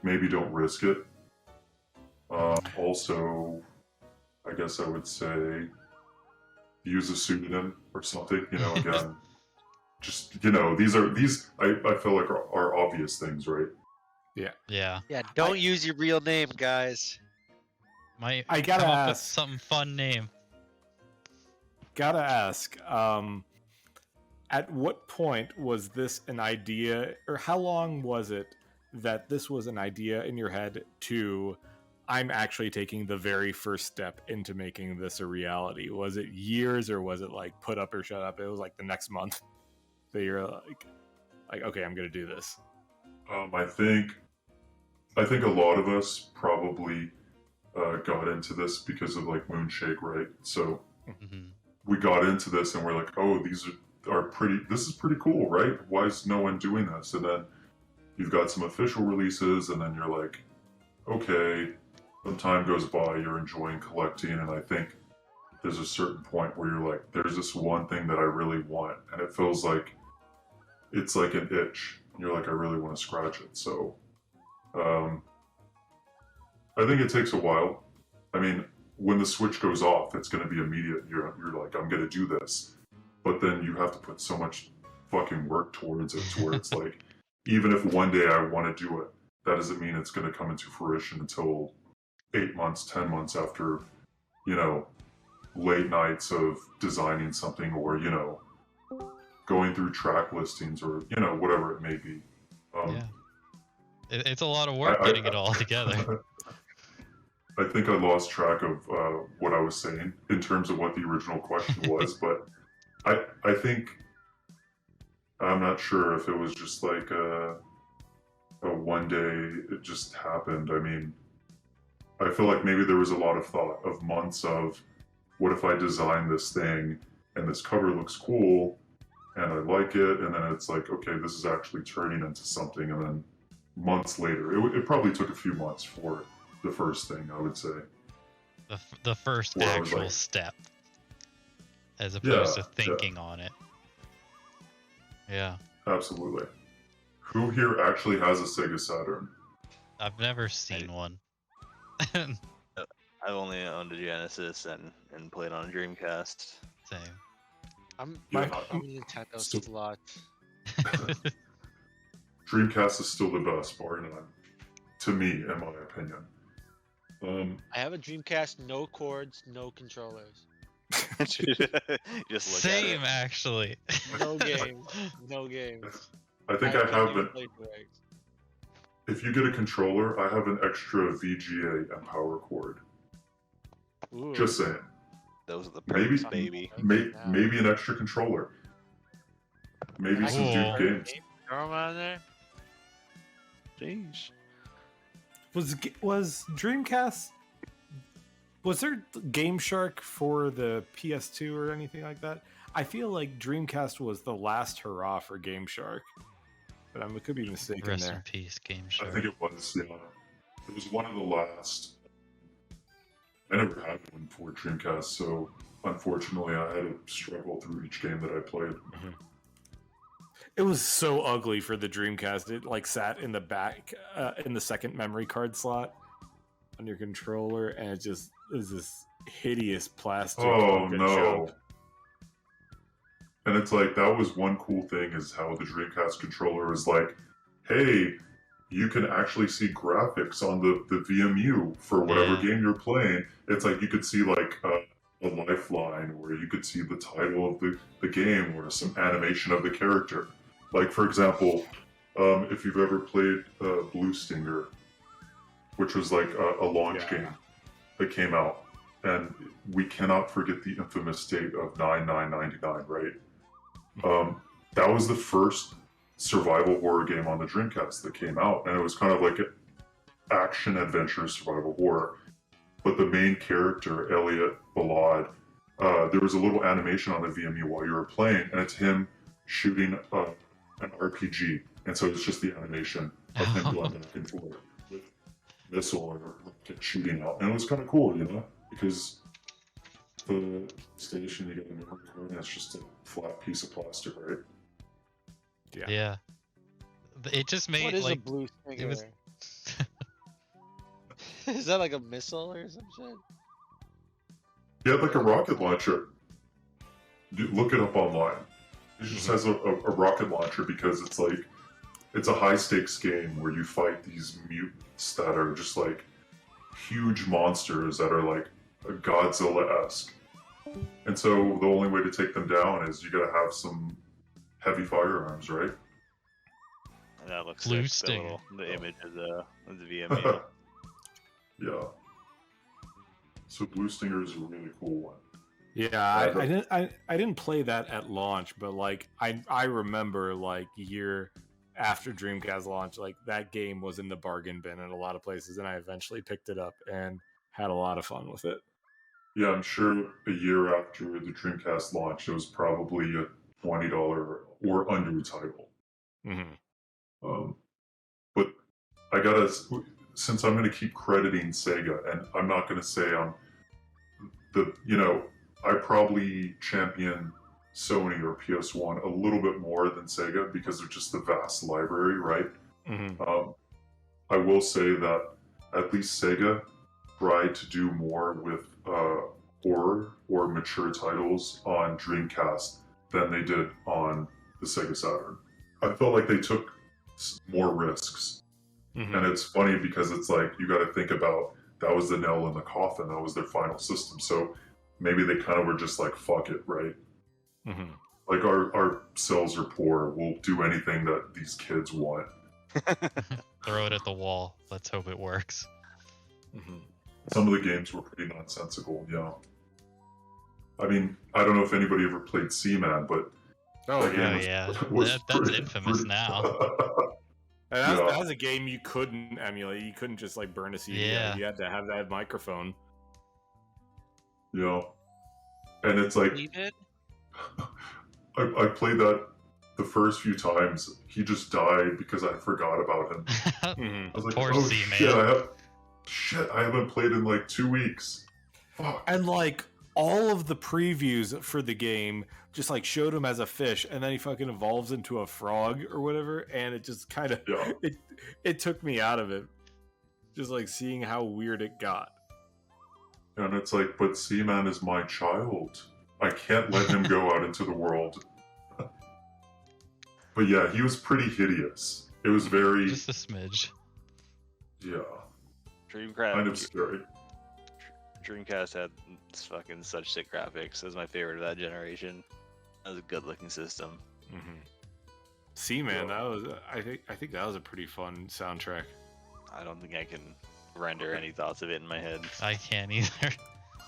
maybe don't risk it. Also, I guess I would say use a pseudonym or something. Again, just these I feel like are obvious things, right? Yeah. Don't use your real name, guys. I gotta come up with ask. some fun name. Gotta ask. At what point was this an idea, or how long was it that this was an idea in your head to, I'm actually taking the very first step into making this a reality? Was it years, or was it like put up or shut up? It was like the next month that you're like okay, I'm gonna do this. I think a lot of us probably got into this because of like Moonshake, right? So we got into this and we're like, oh, this is pretty cool, right? Why is no one doing this? And then you've got some official releases, and then you're like, okay, some time goes by, you're enjoying collecting, and I think there's a certain point where you're like, there's this one thing that I really want, and it feels like it's like an itch, and you're like, I really want to scratch it. So I think it takes a while. I mean, when the switch goes off, it's going to be immediate. You're like, I'm going to do this. But then you have to put so much fucking work towards it, to where it's like, even if one day I want to do it, that doesn't mean it's going to come into fruition until 8 months, 10 months after, late nights of designing something, or, going through track listings, or, whatever it may be. It's a lot of work getting it all together. I think I lost track of what I was saying in terms of what the original question was, but I think, I'm not sure if it was just like a one day it just happened. I mean, I feel like maybe there was a lot of thought of months of, what if I design this thing and this cover looks cool and I like it, and then it's like, okay, this is actually turning into something, and then months later. It probably took a few months for the first thing, I would say. The first Where I was actual like- step, as opposed to Yeah, thinking on it. Yeah, Absolutely. Who here actually has a Sega Saturn? I've never seen one. Same. I've only owned a Genesis and played on a Dreamcast. I'm Yeah. I'm a Nintendo So- slut. Dreamcast is still the best, bar none. To me, in my opinion. I have a Dreamcast, no cords, no controllers, Just look Same, at it. actually. no games, no games. I think I can't have even an. play Dregs. If you get a controller, I have an extra VGA and power cord. Ooh. Just saying. Those are the Maybe- perks, baby. Maybe an extra controller. Maybe I some Cool. Duke games. Throw 'em on there. Jeez. Was Dreamcast? Was there Game Shark for the PS2 or anything like that? I feel like Dreamcast was the last hurrah for Game Shark, but I could be mistaken Rest in there. peace, Game I Shark. think it was, yeah. It was one of the last. I never had one for Dreamcast, so unfortunately I had to struggle through each game that I played. It was so ugly for the Dreamcast. It like sat in the back, in the second memory card slot on your controller, and it just is this hideous plastic. Oh looking no. junk. And it's like, that was one cool thing, is how the Dreamcast controller was like, hey, you can actually see graphics on the VMU for whatever Yeah. game you're playing. It's like you could see like a lifeline, or you could see the title of the game, or some animation of the character. Like, for example, if you've ever played Blue Stinger, which was like a launch Yeah. game that came out, and we cannot forget the infamous date of 9999, right? That was the first survival horror game on the Dreamcast that came out, and it was kind of like an action adventure survival horror. But the main character, Elliot Ballad, there was a little animation on the VMU while you were playing, and it's him shooting an RPG, and so it's just the animation of him going back and forth with missile or rocket shooting out, and it was kind of cool, you know, because the station you get in the memory card, it's just a flat piece of plastic, right? Yeah. It just made What is like a blue stinger? it was- Is that like a missile or some shit? He had like a rocket launcher. Look it up online. It just has a rocket launcher, because it's like, it's a high stakes game where you fight these mutants that are just like huge monsters that are like Godzilla-esque. And so the only way to take them down is you gotta have some heavy firearms, right? And that looks Blue sick, Stinger. the image of the VMU. Yeah. So Blue Stinger is a really cool one. Yeah, I didn't play that at launch, but like I remember like year after Dreamcast launch, like that game was in the bargain bin in a lot of places, and I eventually picked it up and had a lot of fun with it. Yeah, I'm sure a year after the Dreamcast launched, it was probably a $20 or under title. Mm-hmm. But I gotta, since I'm gonna keep crediting Sega, and I'm not gonna say I'm I probably champion Sony or PS1 a little bit more than Sega, because they're just the vast library, right? Mm-hmm. I will say that at least Sega tried to do more with horror or mature titles on Dreamcast than they did on the Sega Saturn. I felt like they took more risks. Mm-hmm. And it's funny because it's like, you got to think about, that was the nail in the coffin. That was their final system. So maybe they kind of were just like, fuck it, right? Mm-hmm. Like, our sales are poor. We'll do anything that these kids want. throw it at the wall. Let's hope it works. Mm-hmm. Some of the games were pretty nonsensical, yeah. I mean, I don't know if anybody ever played Seaman, but Oh that game Oh was- yeah, was that's pretty- infamous pretty- now. And Yeah. that was a game you couldn't emulate. You couldn't just like burn a CD. Yeah. You had to have that microphone. Yeah. And it's like, Even? I played that the first few times he just died because I forgot about him. Mhm. I was like, Poor oh Seaman. shit, I haven't played in like 2 weeks. Fuck. And like all of the previews for the game just like showed him as a fish, and then he fucking evolves into a frog or whatever, and it just kind of Yeah. it took me out of it. Just like seeing how weird it got. And it's like, but Seaman is my child. I can't let him go out into the world. But yeah, he was pretty hideous. It was very, Just a smidge. yeah, Dreamcast. kind of scary. Dreamcast had fucking such sick graphics. It was my favorite of that generation. That was a good looking system. Mm-hmm. Seaman, that was I think that was a pretty fun soundtrack. I don't think I can render any thoughts of it in my head. I can't either.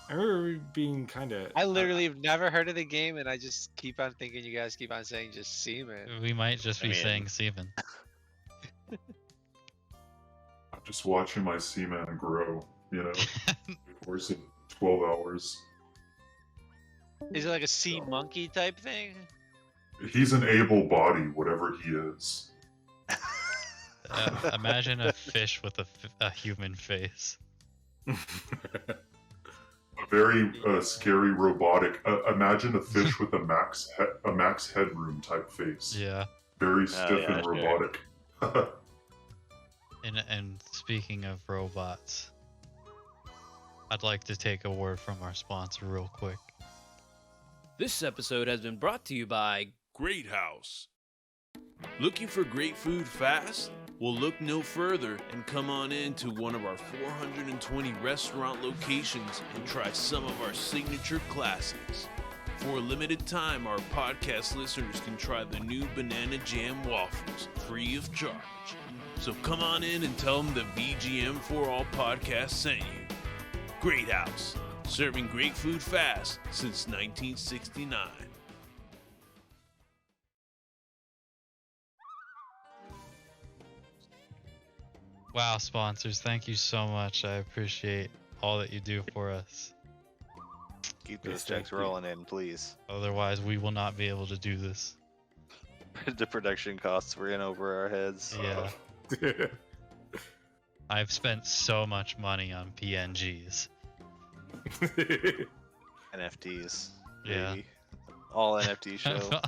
I remember being kind of. I literally have never heard of the game, and I just keep on thinking you guys keep on saying just Seaman. We might just I be mean- saying Seaman. I'm just watching my Seaman grow, you know, in the course of 12 hours. Is it like a sea monkey type thing? He's an able body, whatever he is. Imagine a fish with a human face. A very scary robotic. Imagine a fish with a max headroom type face. Yeah. Very stiff yeah, and sure. robotic. And speaking of robots, I'd like to take a word from our sponsor real quick. This episode has been brought to you by Great House. Looking for great food fast? Well, look no further and come on in to one of our 420 restaurant locations and try some of our signature classics. For a limited time, our podcast listeners can try the new banana jam waffles free of charge. So come on in and tell them the VGM for All podcast sent you. Great House, serving great food fast since 1969. Wow, sponsors, thank you so much. I appreciate all that you do for us. Keep those Yes, checks thank you. rolling in, please. Otherwise, we will not be able to do this. The production costs were in over our heads. Yeah. I've spent so much money on PNGs. NFTs. Yeah. baby. All NFT show.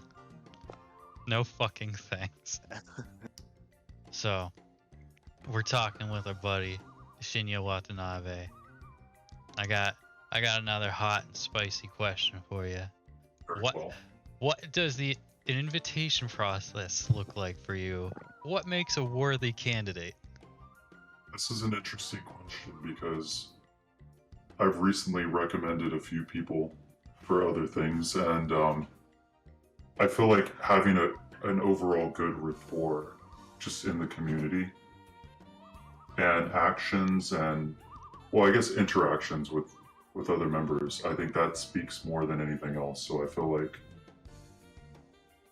No fucking thanks. So, we're talking with our buddy Shinya Watanabe. I got another hot and spicy question for you. Very What- well. What does the invitation process look like for you? What makes a worthy candidate? This is an interesting question because I've recently recommended a few people for other things, and I feel like having an overall good rapport just in the community and actions and, well, I guess interactions with other members, I think that speaks more than anything else. So I feel like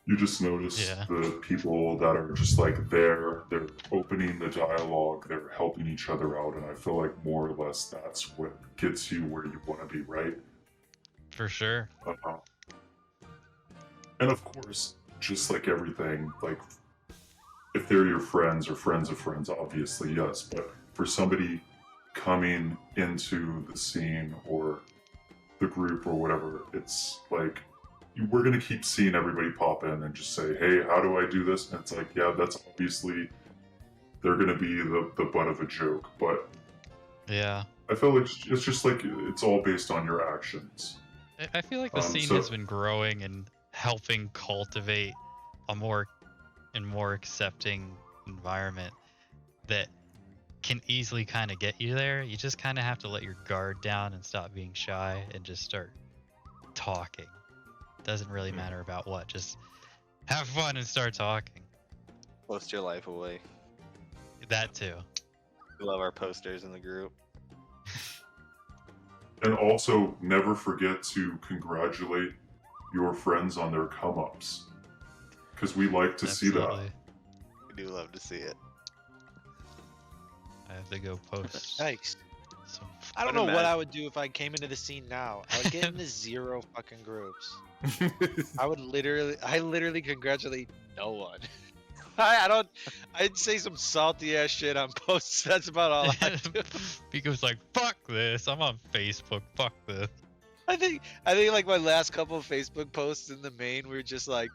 you just notice Yeah. the people that are just like they're opening the dialogue, they're helping each other out, and I feel like more or less that's what gets you where you want to be, right? For sure. And of course, just like everything, like if they're your friends or friends of friends, obviously yes, but for somebody coming into the scene or the group or whatever, it's like we're gonna keep seeing everybody pop in and just say, hey, how do I do this? And it's like, yeah, that's obviously they're gonna be the butt of a joke, but Yeah. I feel like it's just like it's all based on your actions. I feel like the scene So- has been growing and helping cultivate a more accepting environment that can easily kind of get you there. You just kind of have to let your guard down and stop being shy and just start talking. Doesn't really matter about what, just have fun and start talking. Post your life away. That too. We love our posters in the group. And also, never forget to congratulate your friends on their come-ups. Because we like to see that. Absolutely. We do love to see it. I have to go post Thanks. some I don't But know what I imagine- would do if I came into the scene now. I would get into 0 fucking groups. I literally congratulate no one. I'd say some salty ass shit on posts. That's about all I do. Because like, fuck this. I'm on Facebook. Fuck this. I think like my last couple of Facebook posts in the main were just like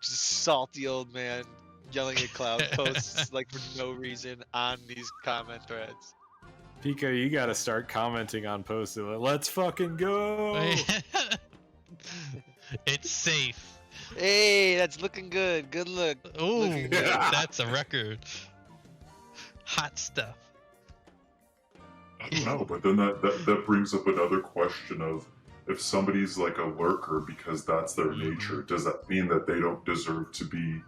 just salty old man yelling at cloud posts like for no reason on these comment threads. Pico, you gotta start commenting on posts. Like, let's fucking go. It's safe. Hey, that's looking good. Good look. Ooh, Looking good. that's a record. Hot stuff. I don't know, but then that brings up another question of if somebody's like a lurker because that's their nature, does that mean that they don't deserve to be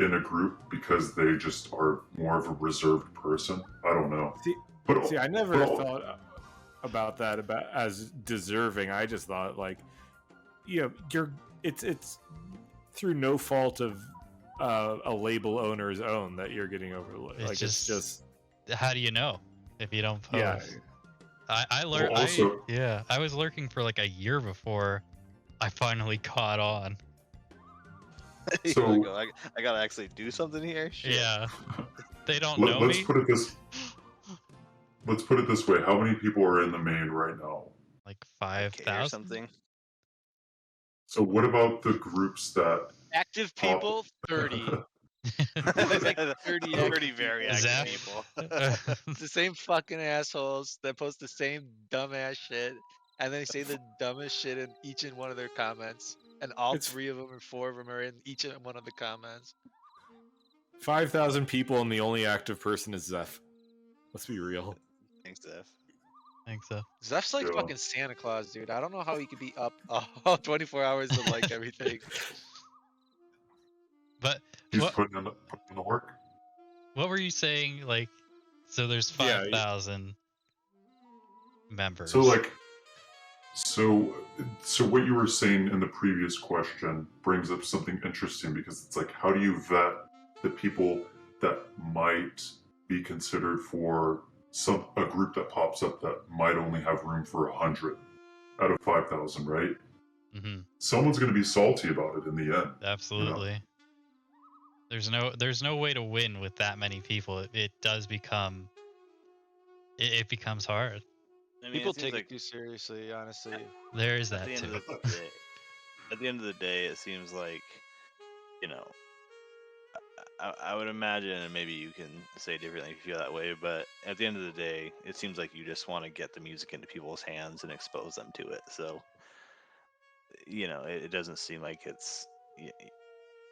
in a group because they just are more of a reserved person? I don't know. See, I never but- thought about that as deserving. I just thought like, it's through no fault of a label owner's own that you're getting overlooked. It's Like just- it's just How do you know if you don't post? yeah. I learned. Well, also- I was lurking for like a year before I finally caught on. You're So- like, "Oh, I gotta actually do something here. Shit. Yeah, they don't know Let's me. put it this. Let's put it this way: how many people are in the main right now? Like 5K or 5,000. something. So what about the groups that? Active pop- people, 30. There's like 30 active very people. active Zap. people. It's the same fucking assholes that post the same dumbass shit, and they say the dumbest shit in each and one of their comments. And all It's- 3 of them or 4 of them are in each and one of the comments. 5,000 people and the only active person is Zeph. Let's be real. Thanks, Steph. think so. Zeph's like Yeah. fucking Santa Claus, dude. I don't know how he could be up all 24 hours to like everything. But He's what putting in the work. what were you saying? Like, so there's Yeah, 5,000 members. So like, so what you were saying in the previous question brings up something interesting because it's like, how do you vet the people that might be considered for a group that pops up that might only have room for 100 out of 5,000, right? hmm Someone's going to be salty about it in the end. Absolutely. There's no way to win with that many people. It does become. It becomes hard. I mean, People it seems take like it too seriously, honestly. There is at that the end too. of the day, at the end of the day, it seems like, you know, I would imagine, and maybe you can say differently if you feel that way, but at the end of the day, it seems like you just want to get the music into people's hands and expose them to it. So, you know, it doesn't seem like it's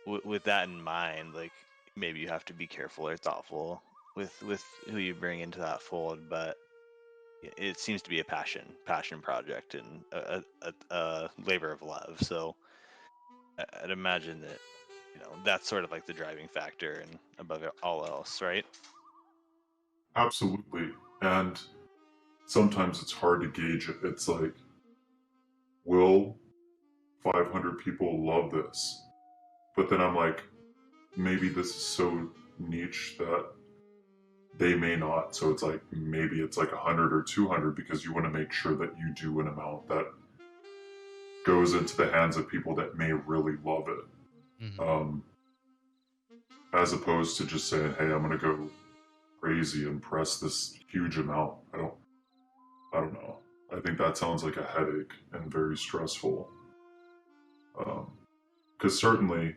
with that in mind. Like maybe you have to be careful or thoughtful with who you bring into that fold, but it seems to be a passion project and a labor of love. So I'd imagine that, you know, that's sort of like the driving factor and above all else, right? Absolutely. And sometimes it's hard to gauge it. It's like, will 500 people love this? But then I'm like, maybe this is so niche that they may not. So it's like, maybe it's like 100 or 200 because you want to make sure that you do an amount that goes into the hands of people that may really love it. Mhm. As opposed to just saying, hey, I'm going to go crazy and press this huge amount. I don't know. I think that sounds like a headache and very stressful. Because certainly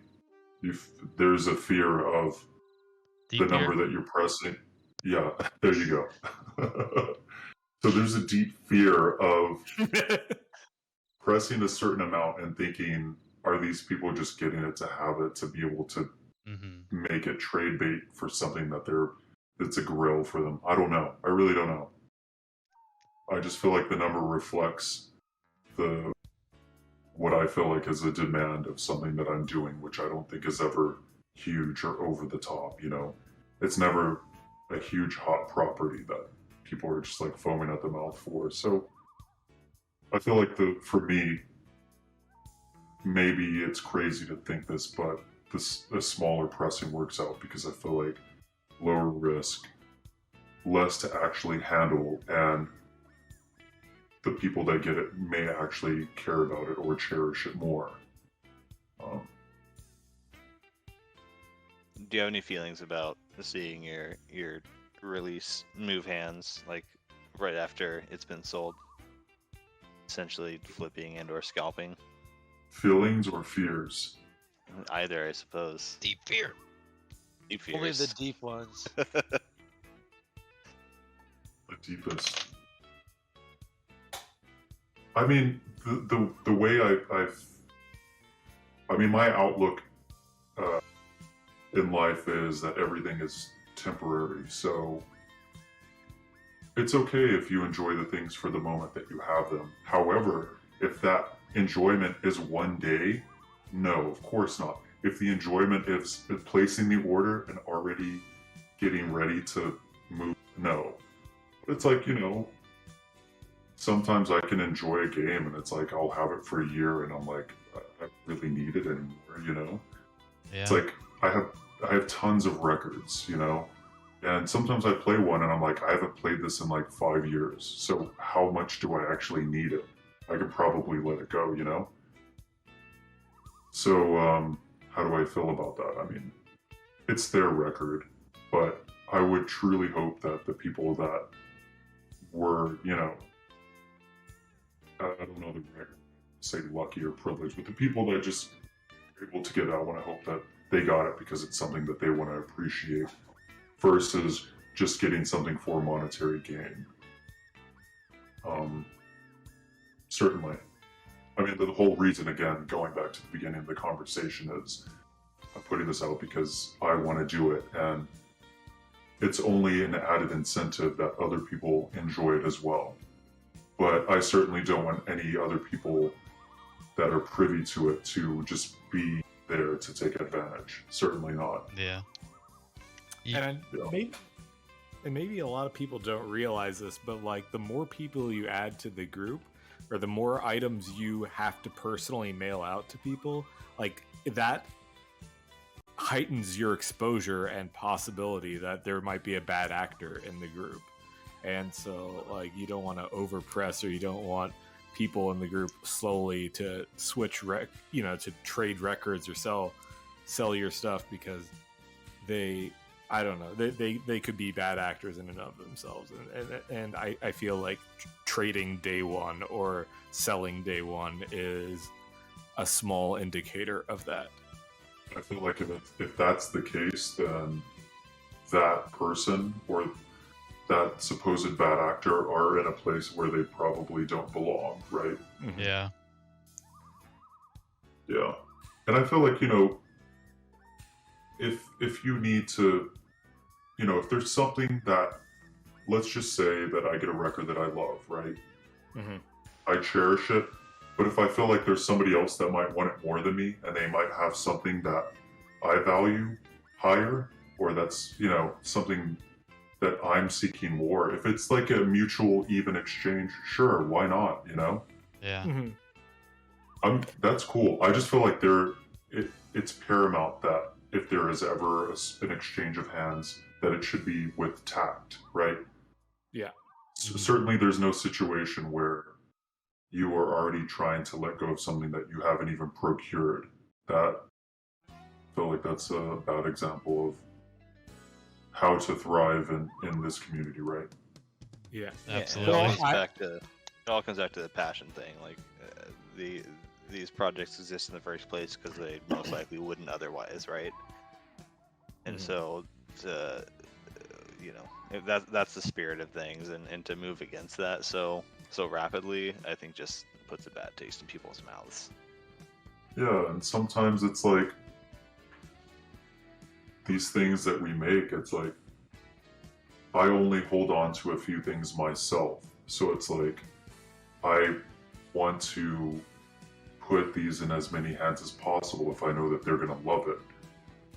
there's a fear of Deep the number fear. that you're pressing. Yeah, there you go. So there's a deep fear of pressing a certain amount and thinking, are these people just getting it to have it to be able to Mhm. make it trade bait for something that's a grill for them? I don't know. I really don't know. I just feel like the number reflects what I feel like is a demand of something that I'm doing, which I don't think is ever huge or over the top, you know. It's never a huge hot property that people are just like foaming at the mouth for. So I feel like for me, maybe it's crazy to think this, but a smaller pressing works out because I feel like lower risk, less to actually handle, and the people that get it may actually care about it or cherish it more. Do you have any feelings about seeing your release move hands like right after it's been sold? Essentially flipping and or scalping. Feelings or fears? Either, I suppose. Deep fear. Deep Only fears. the deep ones. The deepest. I mean, the way I mean, my outlook in life is that everything is temporary. So it's okay if you enjoy the things for the moment that you have them. However, if that enjoyment is one day, no, of course not. If the enjoyment is placing the order and already getting ready to move, no. It's like, you know, sometimes I can enjoy a game and it's like I'll have it for a year and I'm like, I don't really need it anymore, you know? Yeah. It's like I have tons of records, you know? And sometimes I play one and I'm like, I haven't played this in like 5 years. So how much do I actually need it? I could probably let it go, you know? So, how do I feel about that? I mean, it's their record, but I would truly hope that the people that were, you know, I don't know the record, say lucky or privileged, but the people that just were able to get it, I want to hope that they got it because it's something that they want to appreciate versus just getting something for monetary gain. Certainly. I mean, the whole reason, again, going back to the beginning of the conversation, is I'm putting this out because I want to do it, and it's only an added incentive that other people enjoy it as well. But I certainly don't want any other people that are privy to it to just be there to take advantage. Certainly not. Yeah. And Yeah. maybe a lot of people don't realize this, but like the more people you add to the group, or the more items you have to personally mail out to people, like that heightens your exposure and possibility that there might be a bad actor in the group. And so like you don't want to overpress, or you don't want people in the group slowly to switch to trade records or sell your stuff because I don't know, they could be bad actors in and of themselves, and I feel like trading day one or selling day one is a small indicator of that. I feel like if that's the case, then that person or that supposed bad actor are in a place where they probably don't belong, right? Mhm. Yeah. Yeah. And I feel like, you know, if you need to, you know, if there's something that, let's just say that I get a record that I love, right? Mhm. I cherish it, but if I feel like there's somebody else that might want it more than me, and they might have something that I value higher, or that's, you know, something that I'm seeking more, if it's like a mutual even exchange, sure, why not, you know? Yeah. Mhm. That's cool. I just feel like it's paramount that if there is ever an exchange of hands, that it should be with tact, right? Yeah. Certainly there's no situation where you are already trying to let go of something that you haven't even procured. That I feel like that's a bad example of how to thrive in this community, right? Yeah. Absolutely. Well, It all comes back to the passion thing. Like these projects exist in the first place because they most likely wouldn't otherwise, right? And Mhm. so, you know, if that's the spirit of things, and to move against that so rapidly, I think just puts a bad taste in people's mouths. Yeah, and sometimes it's like these things that we make, it's like I only hold on to a few things myself. So it's like I want to put these in as many hands as possible if I know that they're going to love it.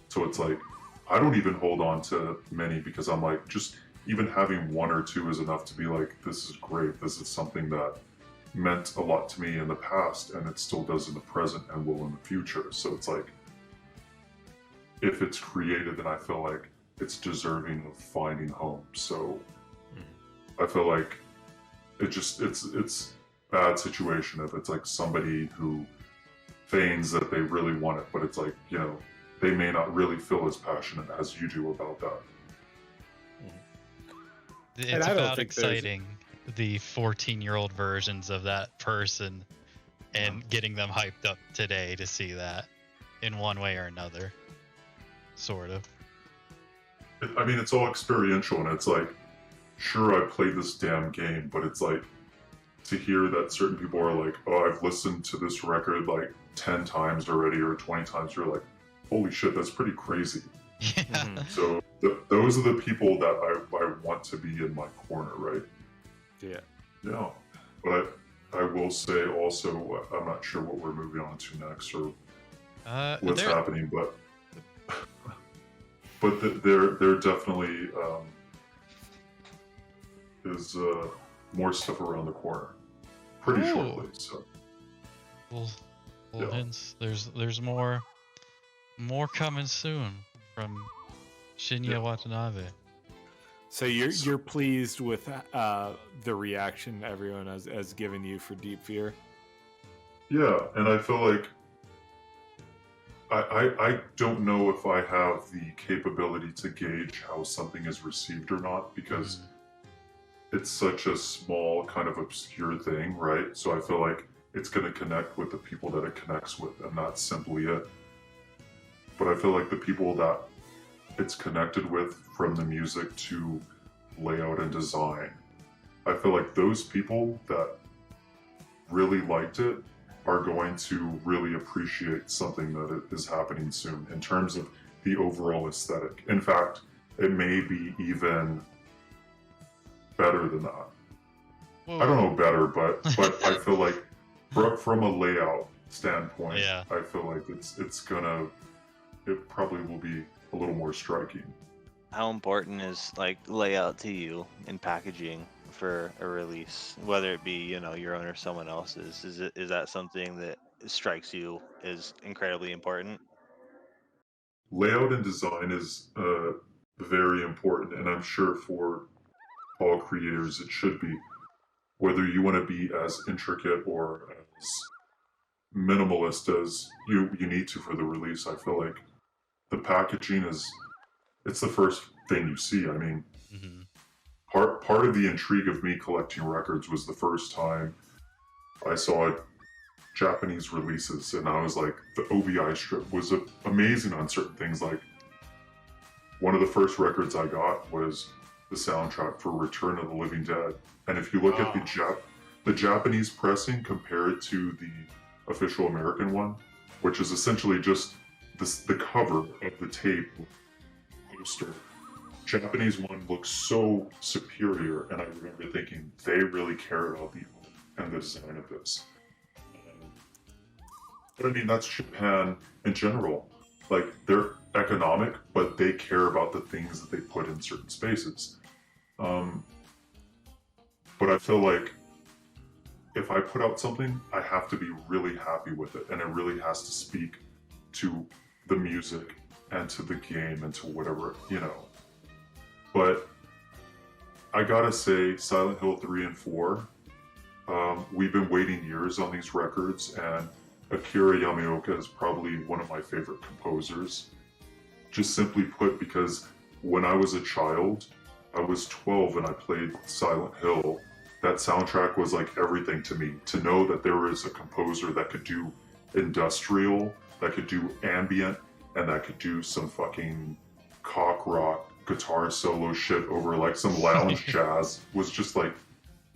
So it's like I don't even hold on to many because I'm like, just even having one or two is enough to be like, this is great. This is something that meant a lot to me in the past, and it still does in the present and will in the future. So it's like, if it's created, then I feel like it's deserving of finding home. So I feel like it's bad situation if it's like somebody who feigns that they really want it, but it's like, you know, they may not really feel as passionate as you do about that. It's I don't about think there's- exciting the 14-year-old versions of that person and getting them hyped up today to see that in one way or another. Sort of. I mean, it's all experiential, and it's like, sure, I played this damn game, but it's like, to hear that certain people are like, oh, I've listened to this record like 10 times already or 20 times, you're like, holy shit, that's pretty crazy. Yeah. Mhm. So those are the people that I want to be in my corner, right? Yeah. Yeah. But I will say also, I'm not sure what we're moving on to next or what's There, happening, but there definitely is more stuff around the corner pretty Oh. shortly. So little Yeah. hints. There's more coming soon from Shinya Yeah. Watanabe. So you're pleased with the reaction everyone has given you for Deep Fear? yeah, and I feel like I don't know if I have the capability to gauge how something is received or not because it's such a small kind of obscure thing, right? So I feel like it's going to connect with the people that it connects with, and that's simply it. But I feel like the people that it's connected with, from the music to layout and design, I feel like those people that really liked it are going to really appreciate something that is happening soon in terms of the overall aesthetic. In fact, it may be even better than that. Whoa. I don't know better, but I feel like from a layout standpoint, Yeah. I feel like it probably will be a little more striking. How important is like layout to you in packaging for a release, whether it be, you know, your own or someone else's? Is that something that strikes you as incredibly important? Layout and design is very important, and I'm sure for all creators it should be. Whether you want to be as intricate or as minimalist as you need to for the release, I feel like the packaging it's the first thing you see. I mean, Mhm. part of the intrigue of me collecting records was the first time I saw Japanese releases, and I was like, the OBI strip was amazing on certain things. Like, one of the first records I got was the soundtrack for Return of the Living Dead, and if you look at the Japanese pressing, compare it to the official American one, which is essentially just the cover of the tape poster. Japanese one looks so superior, and I remember thinking they really care about the art and the design of this. But I mean, that's Japan in general. Like, they're economic, but they care about the things that they put in certain spaces. But I feel like if I put out something, I have to be really happy with it, and it really has to speak to the music and to the game and to whatever, you know. But I gotta say, Silent Hill 3 and 4, we've been waiting years on these records, and Akira Yamaoka is probably one of my favorite composers. Just simply put, because when I was a child, I was 12 and I played Silent Hill. That soundtrack was like everything to me. To know that there was a composer that could do industrial, that could do ambient, and that could do some fucking cock rock guitar solo shit over like some lounge jazz was just like,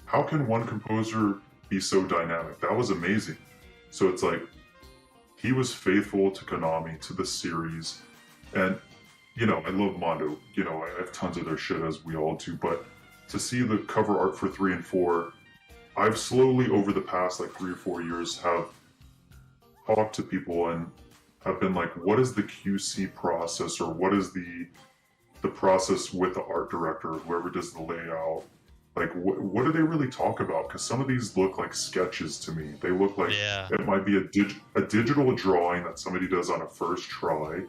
how can one composer be so dynamic? That was amazing. So it's like, he was faithful to Konami, to the series, and, you know, I love Mondo. You know, I have tons of their shit, as we all do, but to see the cover art for 3 and 4, I've slowly, over the past like 3 or 4 years, have talked to people and have been like, what is the QC process, or what is the process with the art director, whoever does the layout? Like, what do they really talk about? Because some of these look like sketches to me. They look like it might be a digital drawing that somebody does on a first try.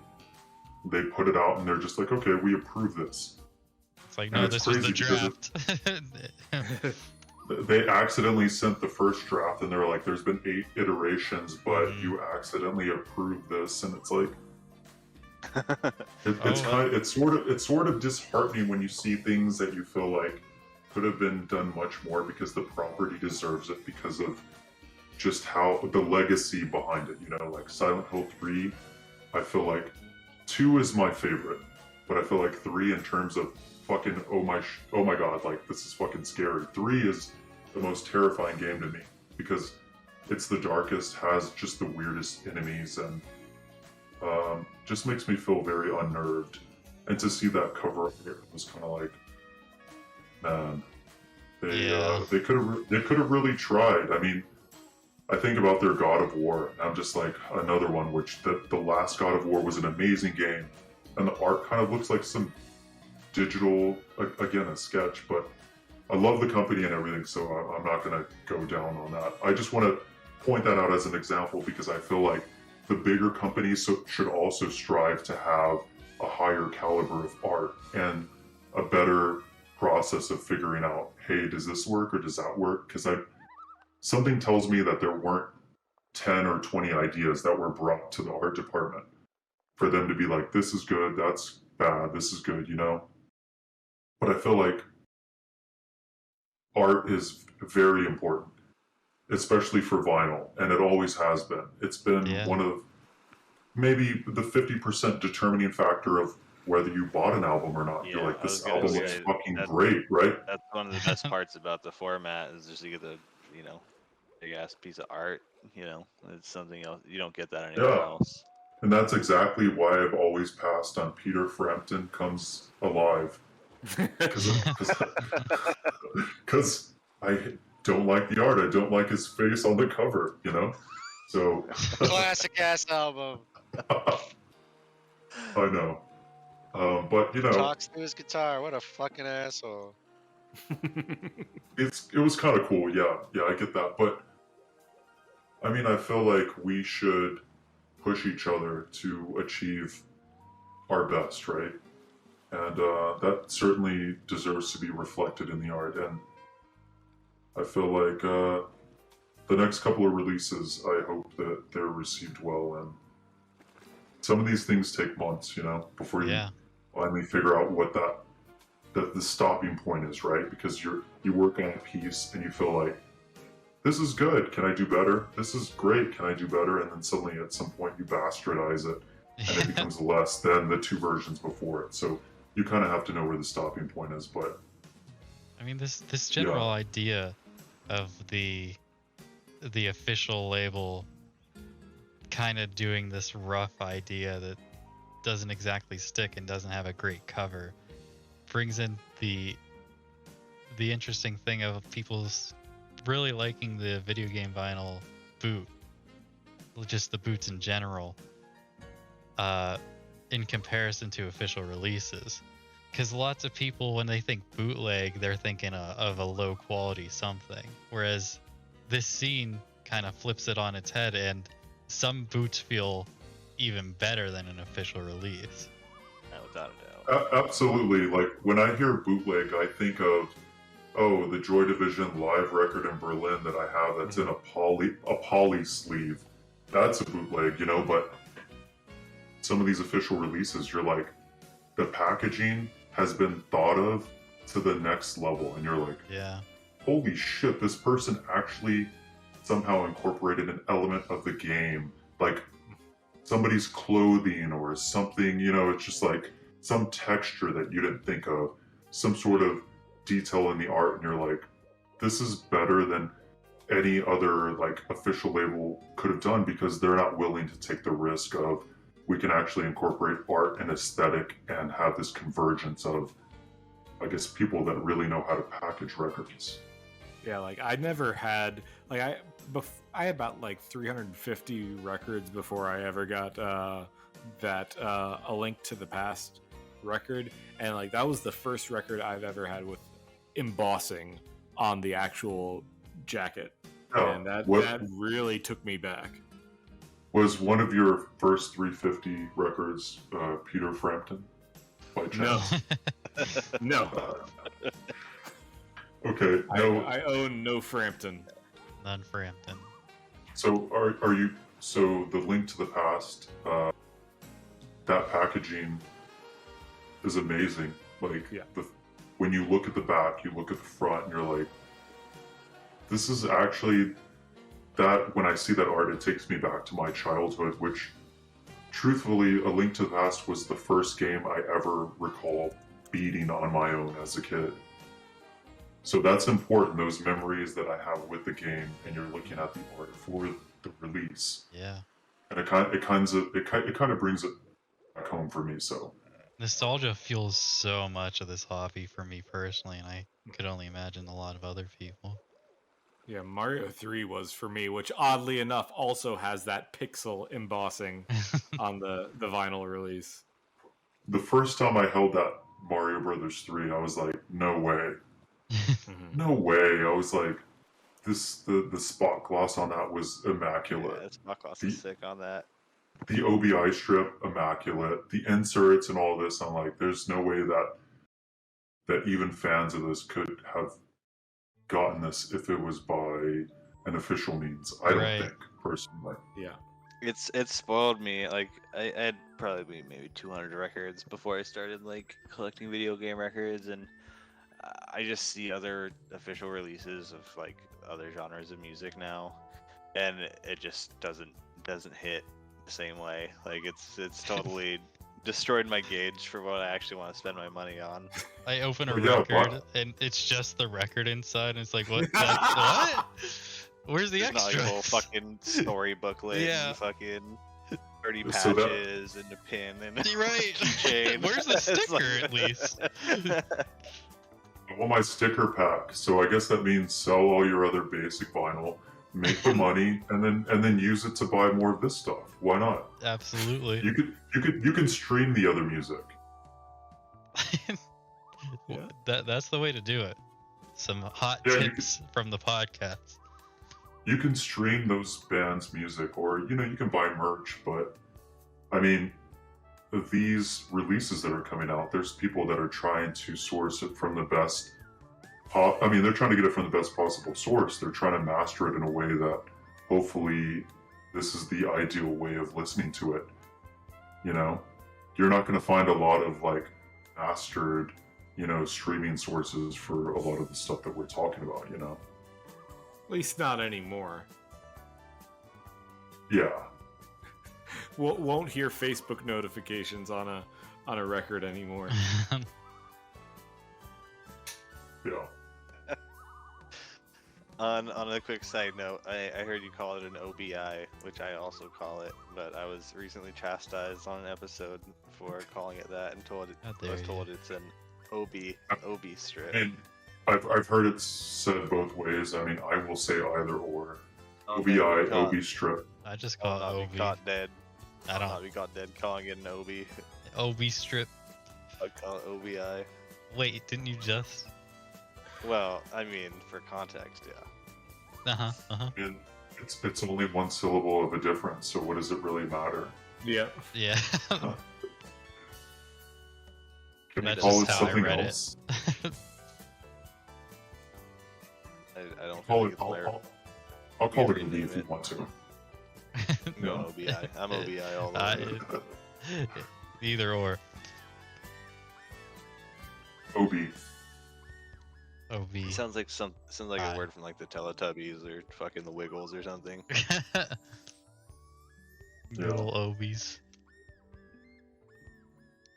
They put it out and they're just like, okay, we approve this. It's like, And no, it's this was the crazy because draft. they accidentally sent the first draft, and they're like, "There's been 8 iterations, but Mhm. you accidentally approved this," and it's like. Oh, It's sort of disheartening when you see things that you feel like could have been done much more because the property deserves it because of just how the legacy behind it. You know, like Silent Hill 3, I feel like 2 is my favorite, but I feel like 3 in terms of fucking oh my god, like this is fucking scary. 3 is the most terrifying game to me because it's the darkest, has just the weirdest enemies, and just makes me feel very unnerved. And to see that cover up here was kind of like, man, they could have really tried. I mean, I think about their God of War, and I'm just like another one, which the last God of War was an amazing game, and the art kind of looks like some digital, again, a sketch, but I love the company and everything, so I'm not going to go down on that. I just want to point that out as an example because I feel like the bigger companies should also strive to have a higher caliber of art and a better process of figuring out, hey, does this work or does that work? Because something tells me that there weren't 10 or 20 ideas that were brought to the art department for them to be like, this is good, that's bad, this is good, you know? But I feel like art is very important, especially for vinyl, and it always has been. It's been Yeah. one of maybe the 50% determining factor of whether you bought an album or not. You're Yeah, like, I was this gonna album looks say fucking that great, right? that's one of the best parts about the format is just to get the, you know, big ass piece of art. You know, it's something else. You don't get that anywhere Yeah. else. And that's exactly why I've always passed on Peter Frampton Comes Alive. Because I don't like the art. I don't like his face on the cover, you know? So. Classic ass album. I know. But, you know, Talks to his guitar. What a fucking asshole. it was kind of cool. Yeah, I get that. But, I mean, I feel like we should push each other to achieve our best, right? And that certainly deserves to be reflected in the art. And I feel like the next couple of releases, I hope that they're received well. And some of these things take months, you know, before you finally figure out what the stopping point is, right? Because you work on a piece and you feel like, this is good, can I do better? This is great, can I do better? And then suddenly at some point you bastardize it and it becomes less than the 2 versions before it. So you kind of have to know where the stopping point is. But I mean, this general idea of the official label kind of doing this rough idea that doesn't exactly stick and doesn't have a great cover brings in the interesting thing of people's really liking the video game vinyl boot, just the boots in general, in comparison to official releases. Because lots of people, when they think bootleg, they're thinking of a low quality something. Whereas this scene kind of flips it on its head, and some boots feel even better than an official release. Without a doubt. Absolutely. Like when I hear bootleg, I think of, oh, the Joy Division live record in Berlin that I have that's in a poly sleeve. That's a bootleg, you know. But some of these official releases, you're like, the packaging has been thought of to the next level, and you're like, yeah, holy shit, this person actually somehow incorporated an element of the game, like somebody's clothing or something, you know. It's just like some texture that you didn't think of, some sort of detail in the art, and you're like, this is better than any other like official label could have done, because they're not willing to take the risk of, we can actually incorporate art and aesthetic and have this convergence of, I guess, people that really know how to package records. Yeah, like I never had, like I had about like 350 records before I ever got that A Link to the Past record, and like that was the first record I've ever had with embossing on the actual jacket, and that really took me back. Was one of your first 350 records Peter Frampton by chance? No. Okay, no. I own no Frampton. None for Hampton. So are you? So the Link to the Past, that packaging is amazing. Like Yeah. when you look at the back, you look at the front, and you're like, this is actually that. When I see that art, it takes me back to my childhood, which, truthfully, A Link to the Past was the first game I ever recall beating on my own as a kid. So that's important, those memories that I have with the game, and you're looking at the art for the release, Yeah. and it kind of brings it back home for me. So Nostalgia fuels so much of this hobby for me personally, and I could only imagine a lot of other people. Yeah, Mario 3 was for me, which oddly enough also has that pixel embossing on the vinyl release. the first time I held that Mario Brothers 3, I was like, no way, no way. I was like, the spot gloss on that was immaculate. Yeah, it's Buckloss The- is sick on that. The OBI strip, immaculate. The inserts and all this, I'm like, there's no way that even fans of this could have gotten this if it was by an official means. I don't Right. think, personally. Yeah. It's spoiled me. Like I had probably maybe 200 records before I started like collecting video game records, and I just see other official releases of like other genres of music now, and it just doesn't hit the same way. Like it's totally destroyed my gauge for what I actually want to spend my money on. I open a Well, yeah, record but- and it's just the record inside, and it's like, what? What? Where's the There's not like a extra? whole fucking story booklet, Yeah. and fucking 30 So that- patches and a pin and You're right. keychain. Where's the It's sticker like- at least? I want my sticker pack, so I guess that means sell all your other basic vinyl, make the money, and then use it to buy more of this stuff. Why not? Absolutely. You can stream the other music. Yeah. That's the way to do it. Some hot Yeah, you tips from the podcast. You can stream those bands' music, or you can buy merch. But I mean, these releases that are coming out, there's people that are trying to source it from the best. They're trying to get it from the best possible source. They're trying to master it in a way that, hopefully, this is the ideal way of listening to it. You're not going to find a lot of like mastered, streaming sources for a lot of the stuff that we're talking about. At least not anymore. Yeah. Won't hear Facebook notifications on a record anymore. Yeah. On a quick side note, I heard you call it an OBI, which I also call it, but I was recently chastised on an episode for calling it that, and How I was dare told you. it's an OB strip. And I've heard it said both ways. I mean, I will say either or. OBI, OB strip. I just I'll call not it be caught dead. I I'll not don't. be caught dead calling it an OB. OB strip. I call it OBI. Wait, didn't you just? Well, I mean, for context, yeah. And it's only one syllable of a difference, so what does it really matter? Yeah. Yeah. Can we That's call it just how I something read it. else? I don't Call feel it, like it's hilarious. I'll call You it can OB if rename you it. want to. No, OBI. I'm OBI all the Uh, way. Either or. OB. OB. It sounds like Aye. a word from like the Teletubbies or fucking the Wiggles or something. Little OBs.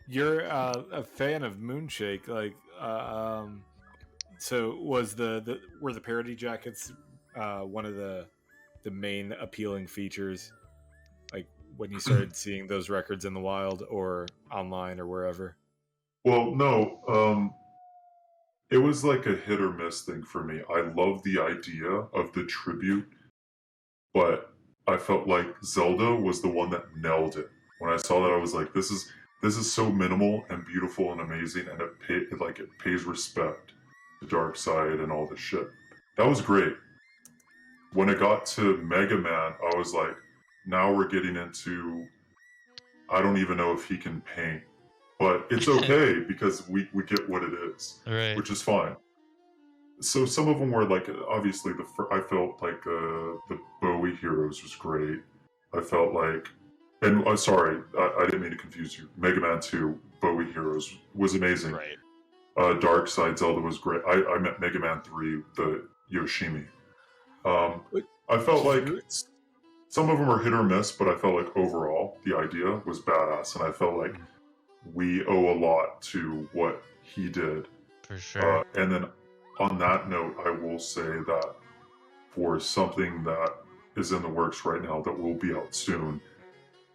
You're a fan of Moonshake, like, so was were the parody jackets one of the main appealing features, like when you started seeing those records in the wild or online or wherever? Well, no. It was like a hit or miss thing for me. I love the idea of the tribute, but I felt like Zelda was the one that nailed it. When I saw that, I was like, this is so minimal and beautiful and amazing, and it pays respect to Dark Side and all this shit. That was great. When it got to Mega Man, I was like, now we're getting into, I don't even know if he can paint, but it's okay because we get what it is, Right. which is fine. so some of them were like obviously I felt like the Bowie Heroes was great. I felt like, and I'm sorry, I didn't mean to confuse you. Mega Man 2 Bowie Heroes was amazing. Right. Dark Side Zelda was great. I meant Mega Man 3, the Yoshimi. I felt like some of them were hit or miss, but I felt like overall the idea was badass, and I felt like we owe a lot to what he did. For sure. And then on that note, I will say that for something that is in the works right now that will be out soon,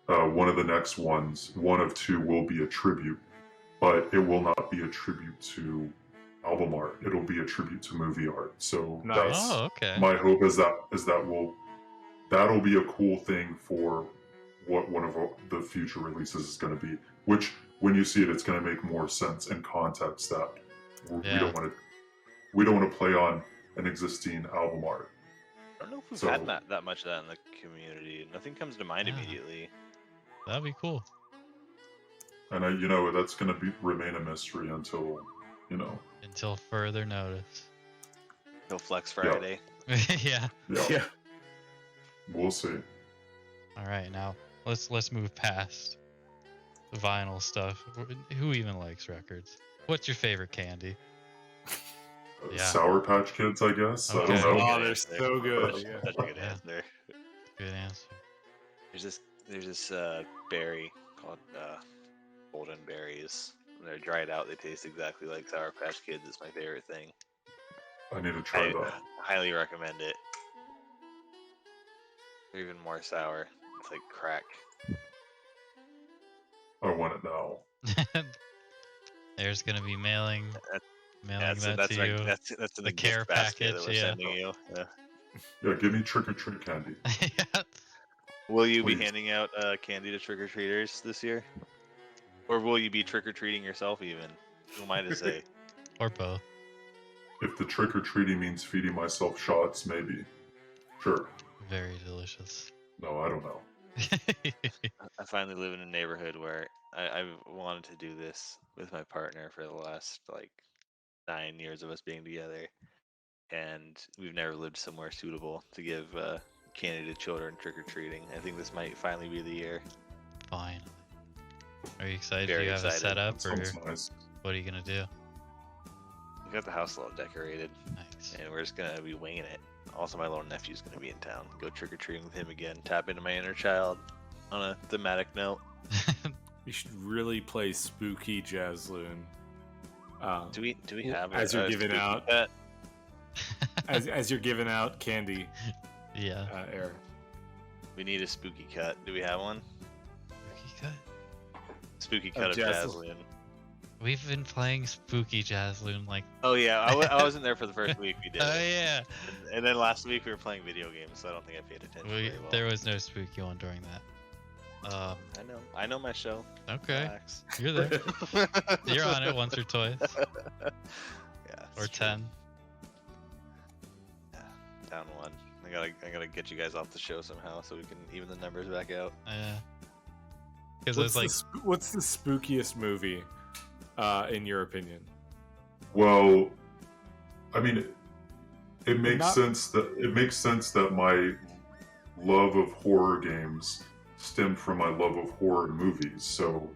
one of the next ones, one of two, will be a tribute, but it will not be a tribute to album art. It'll be a tribute to movie art. So Nice. that's Oh, okay. my hope is that'll be a cool thing for what one of the future releases is going to be. Which, when you see it, it's going to make more sense in context that we don't want to play on an existing album art. I don't know if we've So- had that much of that in the community. Nothing comes to mind Yeah. immediately. That'd be cool. And that's going to remain a mystery until, Until further notice. No Flex Friday. Yeah. Yeah. We'll see. All right, now let's move past the vinyl stuff. Who even likes records? What's your favorite candy? Yeah. Sour Patch Kids, I guess. I Okay. don't know. Oh, they're so good. Such, Yeah. such a good Yeah. answer. Good answer. There's this berry called golden berries. When they're dried out, they taste exactly like Sour Patch Kids. It's my favorite thing. I need to try I that. highly recommend it. They're even more sour. It's like crack. I want it now. There's gonna be mailing That's that that's to like, you. that's in The the care gift basket package, that we're yeah. sending you. Yeah. Yeah, give me trick or treat candy. Yeah. Will you Please. be handing out candy to trick or treaters this year, or will you be trick or treating yourself? Even who am I to say? Or both. If the trick or treating means feeding myself shots, maybe. Sure. Very delicious. No, I don't know. I finally live in a neighborhood where I've wanted to do this with my partner for the last like 9 years of us being together, and we've never lived somewhere suitable to give candy to children trick or treating. I think this might finally be the year. Fine. Are you excited? Very Do you have excited. a setup, or Sounds nice. what are you gonna do? We got the house all decorated, Nice. and we're just gonna be winging it. Also, my little nephew's gonna be in town. Go trick or treating with him again. Tap into my inner child on a thematic note. You should really play Spooky Jazzloon. Do we have As you're giving spooky out- pet? as you're giving out candy, Yeah. Air. We need a spooky cut. Do we have one? Spooky cut. Spooky cut of Jazzloon. Jazzloon. We've been playing Spooky Jazzloon like. Oh yeah, I wasn't there for the first week we did. Oh it. yeah. And then last week we were playing video games, so I don't think I paid attention very well. There was no spooky one during that. I know my show. Okay. Relax. You're there. You're on it once or twice. Yeah. Or it's true. 10. Yeah, down one. I gotta get you guys off the show somehow so we can even the numbers back out. Yeah. Because it was like. What's the spookiest movie, in your opinion? Well, I mean, it makes Not- sense that my love of horror games stemmed from my love of horror movies. So,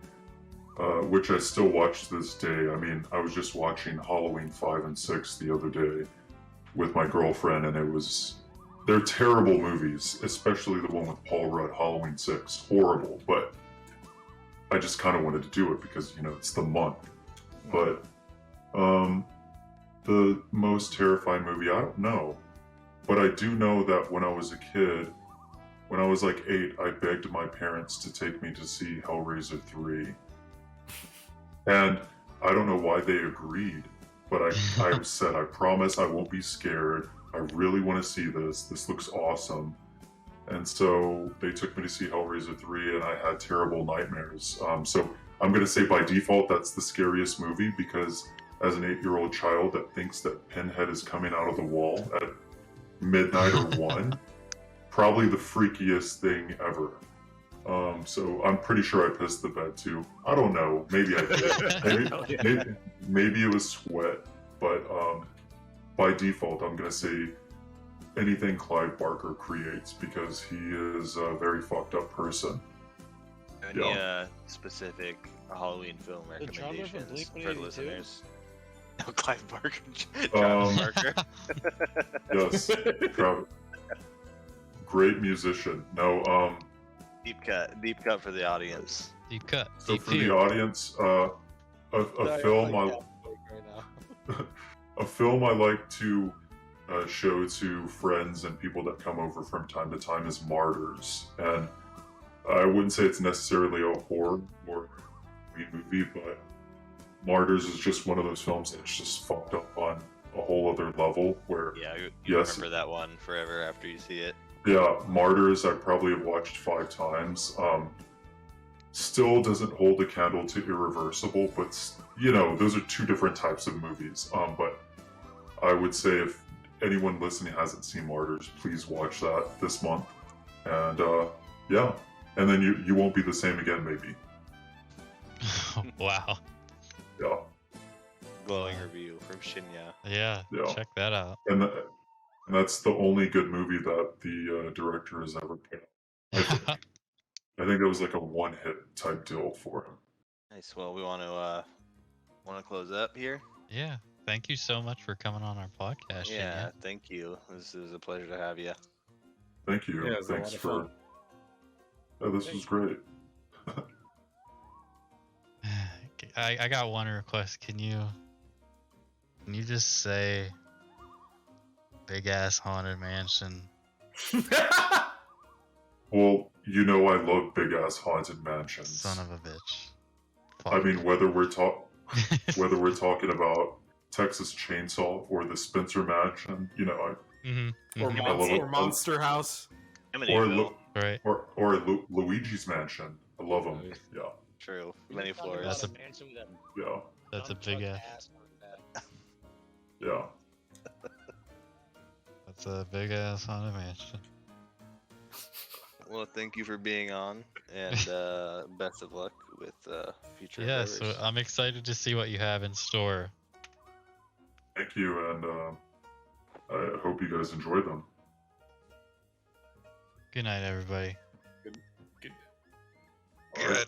which I still watch to this day. I mean, I was just watching Halloween 5 and 6 the other day with my girlfriend, and they're terrible movies, especially the one with Paul Rudd, Halloween 6. Horrible, but I just kind of wanted to do it because, it's the month. But, the most terrifying movie, I don't know. But I do know that when I was a kid, when I was like 8, I begged my parents to take me to see Hellraiser 3. And I don't know why they agreed, but I said, I promise I won't be scared. I really want to see this. This looks awesome. And so they took me to see Hellraiser 3, and I had terrible nightmares. So I'm going to say by default that's the scariest movie, because as an 8-year-old child that thinks that Pinhead is coming out of the wall at midnight or 1, probably the freakiest thing ever. So I'm pretty sure I pissed the bed too. I don't know. Maybe I did. Maybe it was sweat. But by default, I'm gonna say anything Clive Barker creates because he is a very fucked up person. Any specific Halloween film The drummer from recommendations for Blink-182? listeners? No, Clive Barker. Um, Travis Barker. Yes, Travis. Great musician. No, Deep cut for the audience. Deep cut. so Deep for the field. audience, a Sorry, film I'm I like right now. a film I like to show to friends and people that come over from time to time is Martyrs, and I wouldn't say it's necessarily a horror or movie, but Martyrs is just one of those films that's just fucked up on a whole other level. Where Yeah, you Yes. remember that one forever after you see it. yeah, Martyrs I probably have watched 5 times. Still doesn't hold a candle to Irreversible, but those are 2 different types of movies. But I would say if anyone listening hasn't seen Martyrs, please watch that this month. And yeah, and then you won't be the same again, maybe. Wow. Yeah, Glowing review from Shinya. Yeah. Yeah. Check that out. and that's the only good movie that the director has ever put out. I think it was like a one-hit type deal for him. Nice. Well, we want to close up here. Yeah. Thank you so much for coming on our podcast. Yeah, Shinya. thank you. This is a pleasure to have you. Thank you. Yeah, it was a Thanks lot of for. fun. Yeah, this was great. I got one request. Can you just say big ass haunted mansion? Well, I love big ass haunted mansions. Son of a bitch. I mean, whether we're talking about Texas Chainsaw or the Spencer Mansion, Mm-hmm. Or, I love it. Monster House. Amityville. Right. or Luigi's Mansion. I love them. Yeah, True. We Many just talked floors. about That's a mansion with a yeah, That's a dump big truck ass. on that. yeah. That's a big ass haunted mansion. Well, thank you for being on, and best of luck with future Yeah. endeavors. So I'm excited to see what you have in store. Thank you, and I hope you guys enjoy them. Good night, everybody. Good. All right.